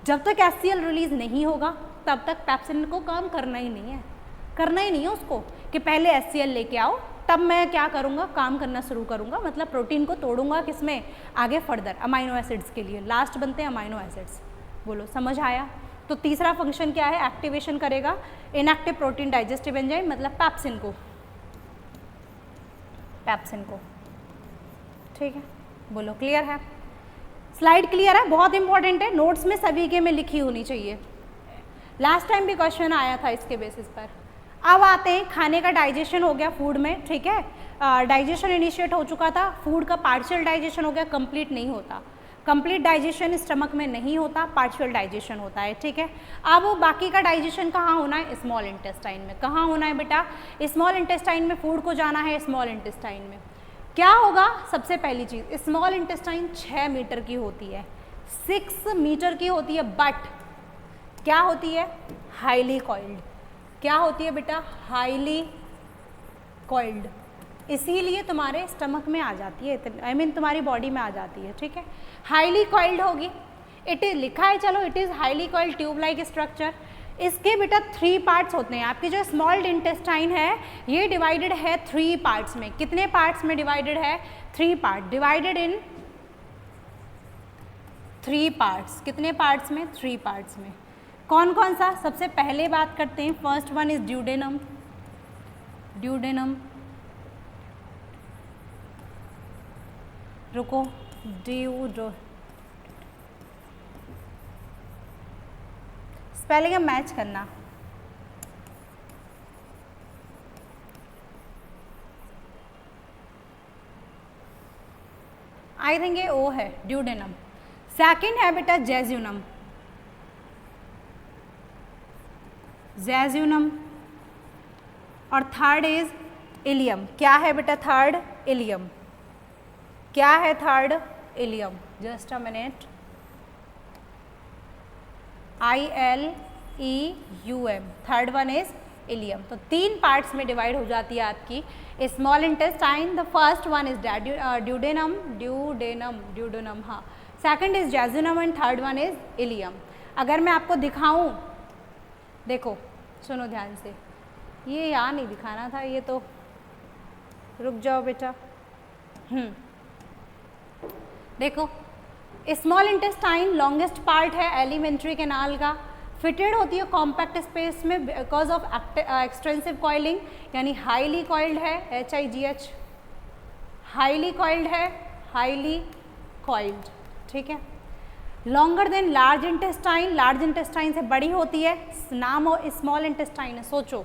जब तक HCl रिलीज नहीं होगा तब तक पैप्सिन को काम करना ही नहीं है उसको कि पहले HCl लेके आओ तब मैं क्या करूँगा? काम करना शुरू करूँगा, मतलब प्रोटीन को तोड़ूंगा किसमें? आगे फर्दर अमाइनो एसिड्स के लिए, लास्ट बनते हैं अमाइनो एसिड्स। बोलो, समझ आया? तो तीसरा फंक्शन क्या है? एक्टिवेशन करेगा इनएक्टिव प्रोटीन डाइजेस्टिव एंजाइम, मतलब पैप्सिन को, ठीक है। बोलो, क्लियर है? स्लाइड क्लियर है? बहुत इंपॉर्टेंट है, नोट्स में सभी के में लिखी होनी चाहिए। लास्ट टाइम भी क्वेश्चन आया था इसके बेसिस पर। अब आते हैं, खाने का डाइजेशन हो गया फूड में, ठीक है, डाइजेशन इनिशिएट हो चुका था, फूड का पार्शियल डाइजेशन हो गया, कंप्लीट नहीं होता। कंप्लीट डाइजेशन स्टमक में नहीं होता, पार्शियल डाइजेशन होता है, ठीक है। अब बाकी का डाइजेशन कहाँ होना है? स्मॉल इंटेस्टाइन में। कहाँ होना है बेटा? स्मॉल इंटेस्टाइन में फूड को जाना है। स्मॉल इंटेस्टाइन में क्या होगा? सबसे पहली चीज़, स्मॉल इंटेस्टाइन 6 मीटर की होती है, 6 मीटर की होती है, बट क्या होती है? Highly coiled. क्या होती है बेटा? Highly coiled. इसीलिए तुम्हारे स्टमक में आ जाती है, आई मीन तुम्हारी बॉडी में आ जाती है, ठीक है। हाईली कॉइल्ड होगी, इट इज लिखा है, चलो it is highly coiled tube like structure. इसके बेटा 3 पार्ट्स होते हैं। आपकी जो स्मॉल इंटेस्टाइन है ये डिवाइडेड है 3 पार्ट्स में। कितने पार्ट्स में डिवाइडेड है? 3 पार्ट, डिवाइडेड इन 3 पार्ट्स। कितने पार्ट्स में? 3 पार्ट्स में। कौन कौन सा? सबसे पहले बात करते हैं, first one is duodenum. Duodenum, रुको, ड्यूडो, स्पेलिंग मैच करना। आई थिंक ये ओ है, ड्यूडेनम। सेकंड है बेटा जेजुनम, जेजुनम। और थर्ड इज इलियम। क्या है बेटा थर्ड? इलियम। क्या है third? Ileum. Just a minute, ILEUM, third one is ileum. तो 3 पार्ट्स में डिवाइड हो जाती है आपकी small intestine. The first one is duodenum, duodenum, हाँ। Second is jejunum and third one is ileum. अगर मैं आपको दिखाऊं, देखो सुनो ध्यान से, ये यहाँ नहीं दिखाना था, ये तो रुक जाओ बेटा। देखो, स्मॉल इंटेस्टाइन लॉन्गेस्ट पार्ट है एलिमेंट्री कैनाल का, फिटेड होती है कॉम्पैक्ट स्पेस में बिकॉज ऑफ एक्सटेंसिव कॉइलिंग, यानी हाईली कॉइल्ड है, HIGH, हाईली कॉइल्ड है, हाईली कॉइल्ड, ठीक है। Longer than large intestine, large intestine से बड़ी होती है। नाम हो स्मॉल इंटेस्टाइन है, सोचो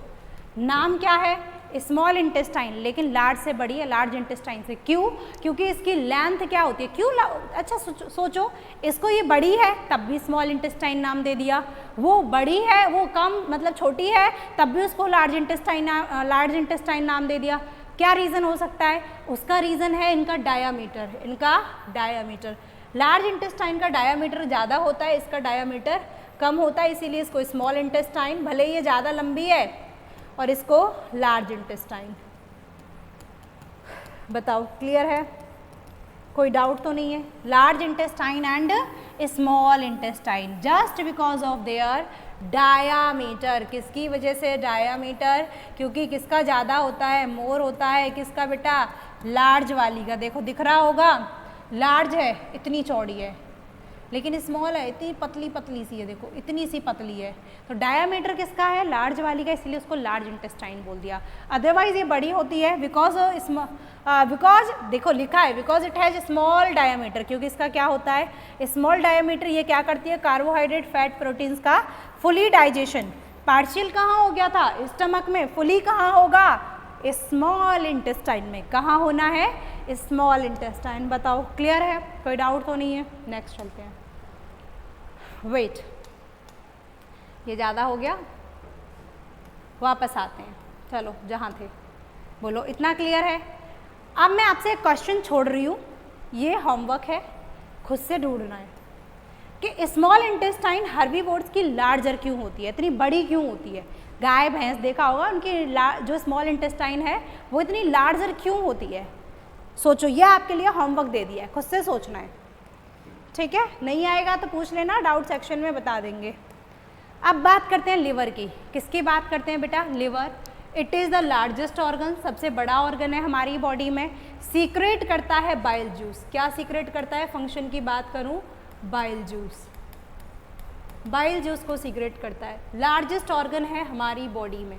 नाम क्या है? स्मॉल इंटेस्टाइन, लेकिन लार्ज से बड़ी है, लार्ज इंटेस्टाइन से। क्यों? क्योंकि इसकी लेंथ क्या होती है? क्यों? अच्छा सोचो, इसको ये बड़ी है तब भी स्मॉल इंटेस्टाइन नाम दे दिया, वो बड़ी है, वो कम मतलब छोटी है तब भी उसको लार्ज इंटेस्टाइन नाम दे दिया। क्या रीज़न हो सकता है? उसका रीज़न है इनका डायामीटर, इनका डायामीटर। लार्ज इंटेस्टाइन का डायामीटर ज़्यादा होता है, इसका डायामीटर कम होता है, इसीलिए इसको स्मॉल इंटेस्टाइन, भले ये ज़्यादा लंबी है, और इसको लार्ज इंटेस्टाइन। बताओ क्लियर है? कोई डाउट तो नहीं है? Large intestine and small intestine just because of their diameter. किसकी वजह से? डायामीटर, क्योंकि किसका ज़्यादा होता है? मोर होता है। किसका बेटा? लार्ज वाली का। देखो दिख रहा होगा, लार्ज है, इतनी चौड़ी है, लेकिन स्मॉल है, इतनी पतली पतली सी है, देखो इतनी सी पतली है। तो डायामीटर किसका है? लार्ज वाली का, इसलिए उसको लार्ज इंटेस्टाइन बोल दिया। अदरवाइज ये बड़ी होती है बिकॉज देखो लिखा है because it has small diameter, क्योंकि इसका क्या होता है? Small diameter. ये क्या करती है? कार्बोहाइड्रेट, फैट, प्रोटीन्स का फुली डाइजेशन। पार्शियल कहाँ हो गया था? स्टमक में। फुली कहाँ होगा? स्मॉल इंटेस्टाइन में। कहाँ होना है? Small intestine. बताओ क्लियर है? कोई डाउट तो नहीं है? नेक्स्ट चलते हैं। वेट, ये ज़्यादा हो गया, वापस आते हैं। चलो जहाँ थे, बोलो इतना क्लियर है? अब मैं आपसे एक क्वेश्चन छोड़ रही हूँ, ये होमवर्क है, खुद से ढूंढना है कि स्मॉल इंटेस्टाइन हर्बीवोर्स की लार्जर क्यों होती है, इतनी बड़ी क्यों होती है? गाय भैंस देखा होगा, उनकी जो स्मॉल इंटेस्टाइन है वो इतनी लार्जर क्यों होती है? सोचो, ये आपके लिए होमवर्क दे दिया है, खुद से सोचना है, ठीक है? नहीं आएगा तो पूछ लेना, डाउट सेक्शन में बता देंगे। अब बात करते हैं लिवर की। किसकी बात करते हैं बेटा? Liver. It is the largest organ, सबसे बड़ा ऑर्गन है हमारी बॉडी में। सीक्रेट करता है बाइल जूस। क्या सीक्रेट करता है? फंक्शन की बात करूं, बाइल जूस। बाइल जूस को सीक्रेट करता है। लार्जेस्ट ऑर्गन है हमारी बॉडी में।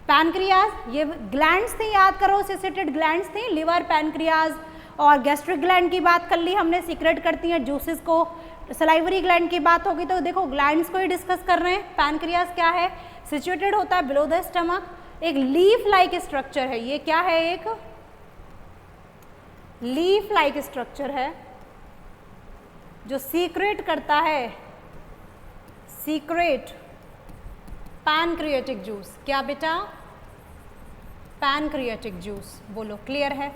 पैनक्रियाज, ये ग्लैंड्स थे, याद करो, सेसेटेड ग्लैंड्स थे, लिवर, पैनक्रियाज और गैस्ट्रिक ग्लैंड की बात कर ली हमने, सीक्रेट करती हैं जूसेस को। सलाइवरी ग्लैंड की बात होगी तो देखो ग्लैंड्स को ही डिस्कस कर रहे हैं। पैनक्रियाज क्या है? सिचुएटेड होता है बिलो द स्टमक, एक लीफ लाइक स्ट्रक्चर है। ये क्या है? एक लीफ लाइक स्ट्रक्चर है जो सीक्रेट करता है, सीक्रेट पैनक्रियाटिक जूस। क्या बेटा? Pancreatic juice. बोलो क्लियर है?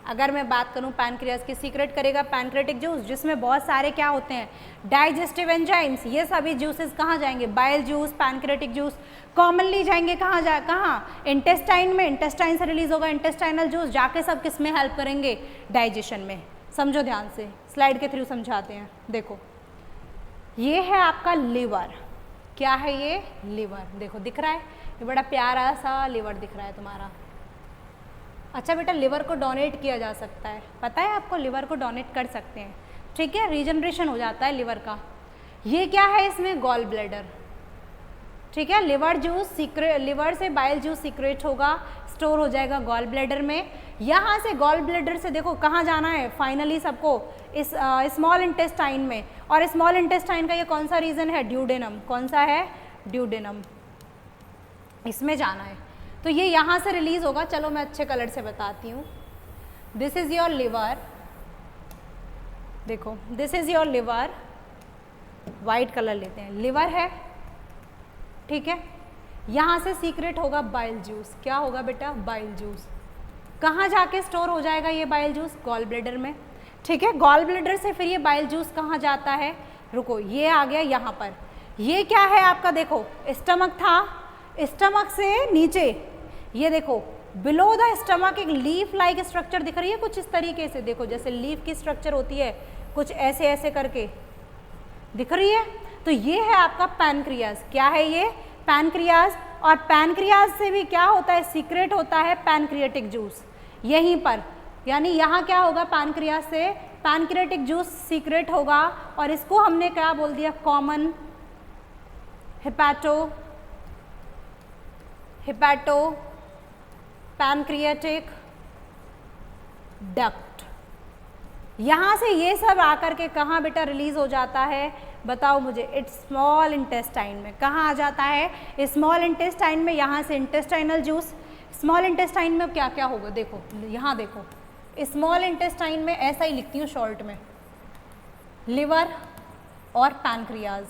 अगर मैं बात करूं पैनक्रियाज की, सीक्रेट करेगा पैनक्रेटिक जूस, जिसमें बहुत सारे क्या होते हैं, डाइजेस्टिव एंजाइम्स। ये सभी जूसेस कहाँ जाएंगे, bile juice, pancreatic juice commonly जाएंगे कहाँ, इंटेस्टाइन में, इंटेस्टाइन से रिलीज होगा इंटेस्टाइनल जूस, जाके सब किस में हेल्प करेंगे, डाइजेशन में। समझो ध्यान से, स्लाइड के थ्रू समझाते हैं। देखो ये है आपका लिवर, क्या है ये, लिवर। देखो दिख रहा है, ये बड़ा प्यारा सा लिवर दिख रहा है तुम्हारा। अच्छा बेटा, लिवर को डोनेट किया जा सकता है, पता है आपको, लिवर को डोनेट कर सकते हैं, ठीक है, रीजनरेशन हो जाता है लिवर का। ये क्या है इसमें, गॉल ब्लैडर, ठीक है, लिवर जूस लिवर से बाइल जूस सीक्रेट होगा, स्टोर हो जाएगा गॉल ब्लैडर में। यहाँ से गॉल ब्लैडर से देखो कहाँ जाना है फाइनली सबको, इस स्मॉल इंटेस्टाइन में। और स्मॉल इंटेस्टाइन का ये कौन सा रीजन है, ड्यूडेनम। कौन सा है, ड्यूडेनम, इसमें जाना है। तो ये यहाँ से रिलीज होगा। चलो मैं अच्छे कलर से बताती हूँ। दिस इज योर लिवर, देखो this is your liver, white colour लेते हैं, लिवर है, ठीक है। यहाँ से सीक्रेट होगा बाइल जूस, क्या होगा बेटा, बाइल जूस। कहाँ जाके स्टोर हो जाएगा ये बाइल जूस, गॉल ब्लैडर में, ठीक है। गॉल ब्लैडर से फिर ये बाइल जूस कहाँ जाता है, रुको ये आ गया यहाँ पर। ये क्या है आपका, देखो स्टमक था, स्टमक से नीचे ये देखो बिलो द स्टमक एक लीफ लाइक स्ट्रक्चर दिख रही है कुछ इस तरीके से, देखो जैसे लीफ की स्ट्रक्चर होती है कुछ ऐसे ऐसे करके दिख रही है। तो ये है आपका पैनक्रियाज, क्या है ये, पैनक्रियाज। और पैनक्रियाज से भी क्या होता है, सीक्रेट होता है पैनक्रियाटिक जूस यहीं पर, यानी यहाँ क्या होगा, पैनक्रियाज से पैनक्रियाटिक जूस सीक्रेट होगा। और इसको हमने क्या बोल दिया, कॉमन हिपैटो पैनक्रियाटिक डक्ट। यहाँ से ये सब आकर के कहाँ बेटा रिलीज हो जाता है, बताओ मुझे, इट्स स्मॉल इंटेस्टाइन में। कहाँ आ जाता है, स्मॉल इंटेस्टाइन में। यहाँ से इंटेस्टाइनल जूस, स्मॉल इंटेस्टाइन में क्या क्या होगा, देखो यहाँ देखो, स्मॉल इंटेस्टाइन में ऐसा ही लिखती हूँ शॉर्ट में, लिवर और पैनक्रियाज।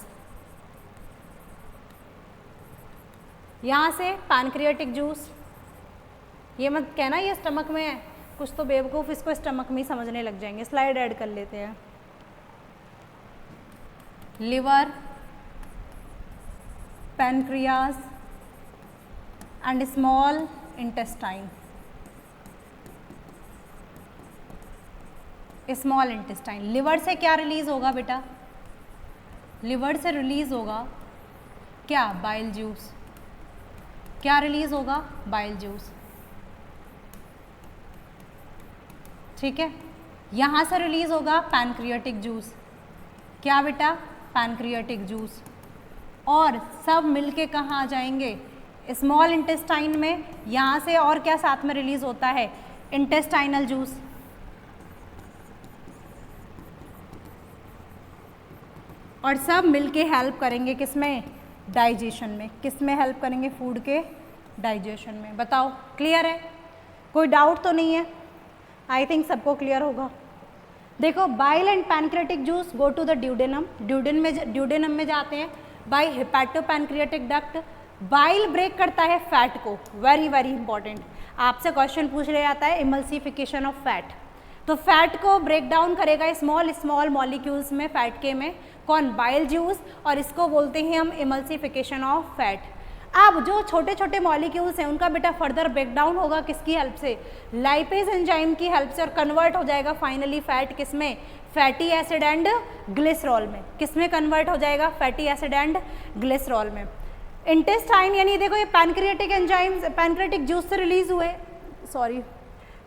यहाँ से पैनक्रियाटिक जूस, ये मत कहना ये स्टमक में है, कुछ तो बेवकूफ़ इसको स्टमक में ही समझने लग जाएंगे। स्लाइड ऐड कर लेते हैं, liver, pancreas and small intestine. Small intestine, liver से क्या रिलीज होगा बेटा, लिवर से रिलीज होगा क्या, बाइल जूस। क्या रिलीज होगा, बाइल जूस, ठीक है। यहाँ से रिलीज होगा पैनक्रियाटिक जूस, क्या बेटा, पैनक्रियाटिक जूस। और सब मिलके कहाँ आ जाएंगे, स्मॉल इंटेस्टाइन में। यहाँ से और क्या साथ में रिलीज होता है, इंटेस्टाइनल जूस। और सब मिलके हेल्प करेंगे किसमें, डाइजेशन में। किस में हेल्प करेंगे, फूड के डाइजेशन में। बताओ क्लियर है, कोई डाउट तो नहीं है, आई थिंक सबको क्लियर होगा। देखो bile and pancreatic juice go to the duodenum, duodenum में जाते हैं by hepato pancreatic duct. Bile break करता है फैट को, वेरी वेरी इंपॉर्टेंट, आपसे क्वेश्चन पूछ लिया जाता है इमल्सिफिकेशन ऑफ फैट। तो फैट को ब्रेक डाउन करेगा स्मॉल स्मॉल मॉलिक्यूल्स में, फैट के में, कौन, बाइल जूस। और इसको बोलते हैं हम इमल्सिफिकेशन ऑफ फैट। अब जो छोटे छोटे मॉलिक्यूल्स हैं उनका बेटा फर्दर ब्रेकडाउन होगा किसकी हेल्प से, लाइपेज एंजाइम की हेल्प से, और कन्वर्ट हो जाएगा फाइनली फैट किस में, फैटी एसिड एंड ग्लिसरॉल में। किस में कन्वर्ट हो जाएगा, फैटी एसिड एंड ग्लिसरॉल में। इंटेस्टाइन यानी देखो ये पैनक्रियाटिक एंजाइम्स पैनक्रियाटिक जूस से रिलीज हुए, सॉरी,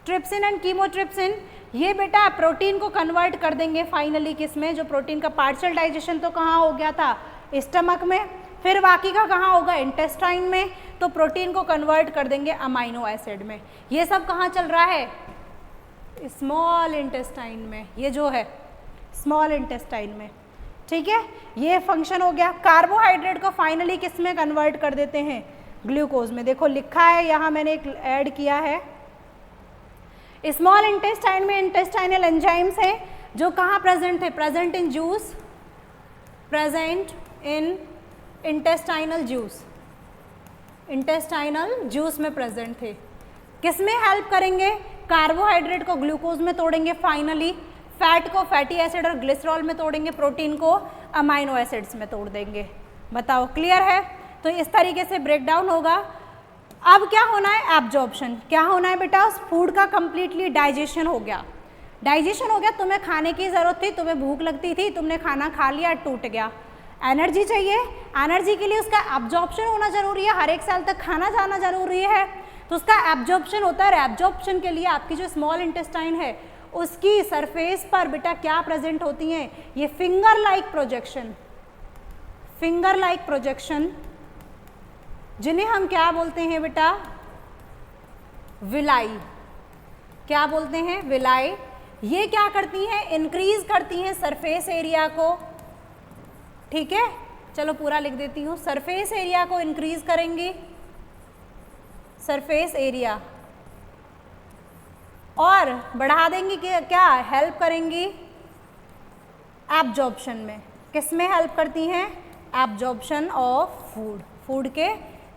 ट्रिप्सिन एंड कीमोट्रिप्सिन, ये बेटा प्रोटीन को कन्वर्ट कर देंगे फाइनली किस में, जो प्रोटीन का पार्शियल डाइजेशन तो कहाँ हो गया था, स्टमक में, फिर बाकी का कहाँ होगा, इंटेस्टाइन में। तो प्रोटीन को कन्वर्ट कर देंगे अमाइनो एसिड में। ये सब कहाँ चल रहा है, स्मॉल इंटेस्टाइन में, ये जो है स्मॉल इंटेस्टाइन में, ठीक है। ये फंक्शन हो गया। कार्बोहाइड्रेट को फाइनली किस में कन्वर्ट कर देते हैं, ग्लूकोज में। देखो लिखा है यहाँ, मैंने एक ऐड किया है, स्मॉल इंटेस्टाइन में इंटेस्टाइनल एंजाइम्स हैं जो कहाँ प्रेजेंट थे, present in juice, present in intestinal juice, intestinal juice में प्रेजेंट थे। किस में हेल्प करेंगे, कार्बोहाइड्रेट को ग्लूकोज में तोड़ेंगे फाइनली, फैट को फैटी एसिड और ग्लिसरॉल में तोड़ेंगे, प्रोटीन को अमाइनो एसिड्स में तोड़ देंगे। बताओ क्लियर है? तो इस तरीके से ब्रेक डाउन होगा। अब क्या होना है? एब्जॉर्प्शन। क्या होना है बेटा? उस फूड का कंप्लीटली डाइजेशन हो गया। डाइजेशन हो गया, तुम्हें खाने की ज़रूरत थी, तुम्हें भूख लगती थी, तुमने खाना खा लिया, टूट गया। एनर्जी चाहिए, एनर्जी के लिए उसका एब्जॉर्प्शन होना जरूरी है, हर एक सेल तक खाना जाना जरूरी है, तो उसका एब्जॉर्प्शन होता है। एब्जॉर्प्शन के लिए आपकी जो स्मॉल इंटेस्टाइन है उसकी सरफेस पर बेटा क्या प्रेजेंट होती हैं? ये finger like projection, finger like projection, जिन्हें हम क्या बोलते हैं बेटा? विलाई। क्या बोलते हैं? विलाई। ये क्या करती हैं? इंक्रीज करती हैं सरफेस एरिया को। ठीक है, चलो पूरा लिख देती हूँ। सरफेस एरिया को इंक्रीज करेंगी, सरफेस एरिया, और बढ़ा देंगी कि क्या? हेल्प करेंगी एब्जॉर्प्शन में। किस में हेल्प करती हैं? एब्जॉर्प्शन ऑफ फूड, फूड के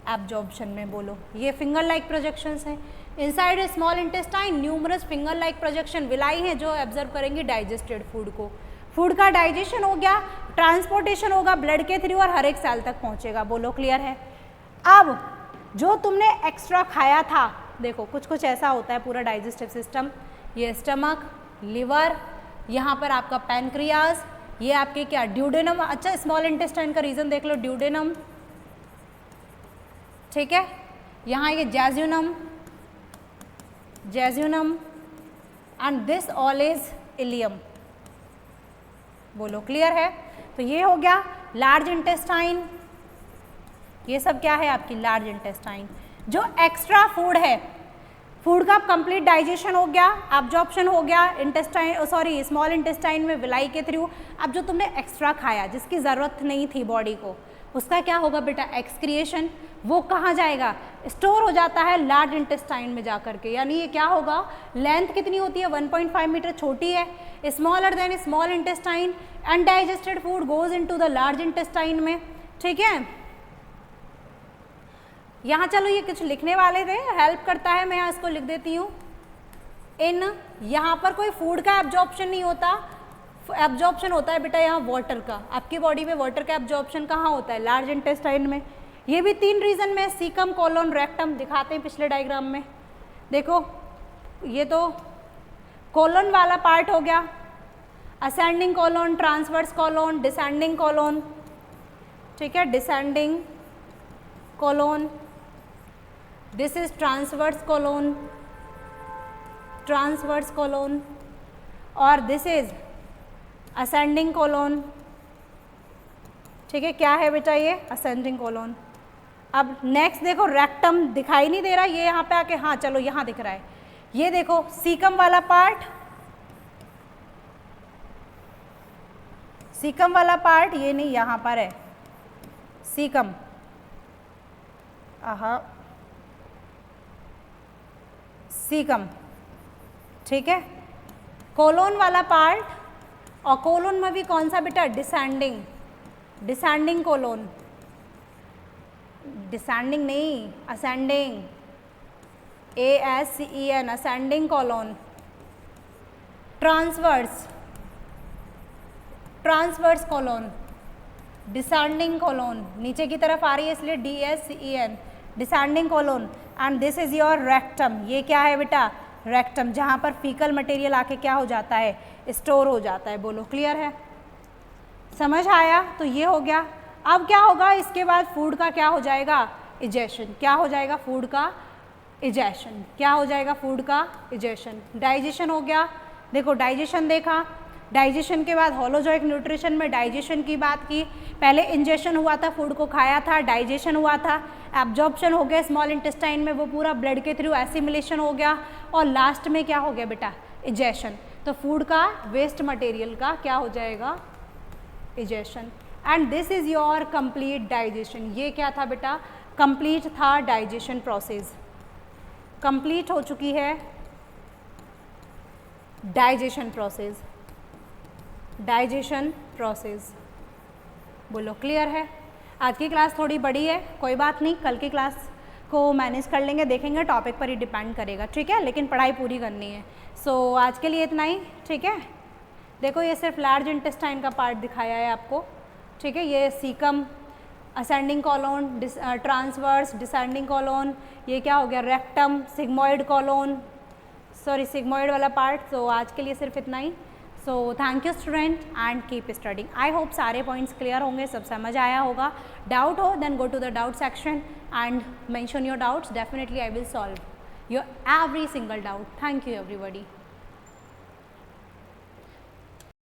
एब्जॉर्प्शन में। बोलो, ये फिंगर लाइक प्रोजेक्शंस हैं। Inside small intestine numerous finger like projection, villi हैं जो एब्जर्व करेंगी डाइजेस्टेड फूड को। फूड का डाइजेशन हो गया, ट्रांसपोर्टेशन होगा ब्लड के थ्रू और हर एक सेल तक पहुंचेगा। बोलो क्लियर है? अब जो तुमने एक्स्ट्रा खाया था, देखो कुछ कुछ ऐसा होता है पूरा डाइजेस्टिव सिस्टम। ये स्टमक, लिवर, यहाँ पर आपका पैनक्रियाज, ये आपके क्या? ड्यूडेनम। अच्छा, स्मॉल इंटेस्टाइन का रीजन देख लो, ड्यूडेनम। ठीक है, यहाँ ये jejunum, jejunum, and this all is ileum. बोलो क्लियर है? तो ये हो गया लार्ज इंटेस्टाइन। ये सब क्या है? आपकी लार्ज इंटेस्टाइन। जो एक्स्ट्रा फूड है, फूड का कंप्लीट डाइजेशन हो गया, एब्जॉर्प्शन हो गया इंटेस्टाइन, सॉरी स्मॉल इंटेस्टाइन में विलाई के थ्रू। अब जो तुमने एक्स्ट्रा खाया जिसकी ज़रूरत नहीं थी बॉडी को, उसका क्या होगा बेटा? एक्सक्रिएशन। वो कहाँ जाएगा? स्टोर हो जाता है लार्ज इंटेस्टाइन में जाकर के। यानी ये क्या होगा? लेंथ कितनी होती है? 1.5 मीटर छोटी है, smaller than small intestine. Undigested food goes into the large intestine में। ठीक है, यहाँ चलो ये कुछ लिखने वाले थे, हेल्प करता है, मैं यहाँ इसको लिख देती हूँ। यहाँ पर कोई फूड का एब्जॉर्प्शन नहीं होता, एब्जॉर्प्शन होता है बेटा यहाँ वाटर का। आपकी बॉडी में वाटर का एब्जॉर्प्शन कहाँ होता है? लार्ज इंटेस्टाइन में। ये भी 3 रीजन में, सीकम, कोलोन, रेक्टम दिखाते हैं पिछले डायग्राम में। देखो ये तो कोलोन वाला पार्ट हो गया, ascending colon, transverse colon, descending colon. ठीक है, descending colon, this is transverse colon, transverse colon, और दिस इज असेंडिंग कोलोन। ठीक है, क्या है बेटा? ये असेंडिंग कोलोन। अब नेक्स्ट देखो, रेक्टम दिखाई नहीं दे रहा, ये यहाँ पे आके, हाँ चलो यहाँ दिख रहा है। ये देखो सीकम वाला पार्ट, सीकम वाला पार्ट, ये नहीं यहाँ पर है सीकम। सीकम। ठीक है, कोलोन वाला पार्ट, और कोलोन में भी कौन सा बेटा? डिसेंडिंग, डिसेंडिंग कोलोन, डिसेंडिंग नहीं, ascending, ASCEN, ascending colon. Transverse, transverse colon, descending colon, नीचे की तरफ आ रही है इसलिए DSCEN, descending colon. And this is your rectum. ये क्या है बेटा? रेक्टम, जहाँ पर फीकल मटेरियल आके क्या हो जाता है? स्टोर हो जाता है। बोलो क्लियर है? समझ आया? तो ये हो गया। अब क्या होगा? इसके बाद फूड का क्या हो जाएगा? इजेशन। क्या हो जाएगा? फूड का इजेशन। क्या हो जाएगा? फूड का इजेशन। डाइजेशन हो गया। देखो डाइजेशन देखा, डाइजेशन के बाद होलोजोइक न्यूट्रिशन में डाइजेशन की बात की। पहले इंजेशन हुआ था, फूड को खाया था, डाइजेशन हुआ था, एब्जॉर्प्शन हो गया स्मॉल इंटेस्टाइन में, वो पूरा ब्लड के थ्रू एसिमिलेशन हो गया, और लास्ट में क्या हो गया बेटा? इजेशन। तो फूड का वेस्ट मटेरियल का क्या हो जाएगा? Egestion. And this is your complete digestion. ये क्या था बेटा? कंप्लीट था डाइजेशन प्रोसेस। कंप्लीट हो चुकी है डाइजेशन प्रोसेस, डाइजेशन प्रोसेस। बोलो क्लियर है? आज की क्लास थोड़ी बड़ी है, कोई बात नहीं, कल की क्लास को मैनेज कर लेंगे, देखेंगे, टॉपिक पर ही डिपेंड करेगा, ठीक है, लेकिन पढ़ाई पूरी करनी है। सो आज के लिए इतना ही, ठीक है। देखो ये सिर्फ लार्ज इंटेस्टाइन का पार्ट दिखाया है आपको, ठीक है। ये caecum, ascending colon, transverse, descending colon, ये क्या हो गया, rectum, sigmoid colon, sorry sigmoid वाला पार्ट। तो आज के लिए सिर्फ इतना ही। So thank you student and keep studying. I hope सारे पॉइंट्स क्लियर होंगे, सब समझ आया होगा। डाउट हो then go to the doubt section and mention your doubts, definitely I will solve your every single doubt. Thank you everybody.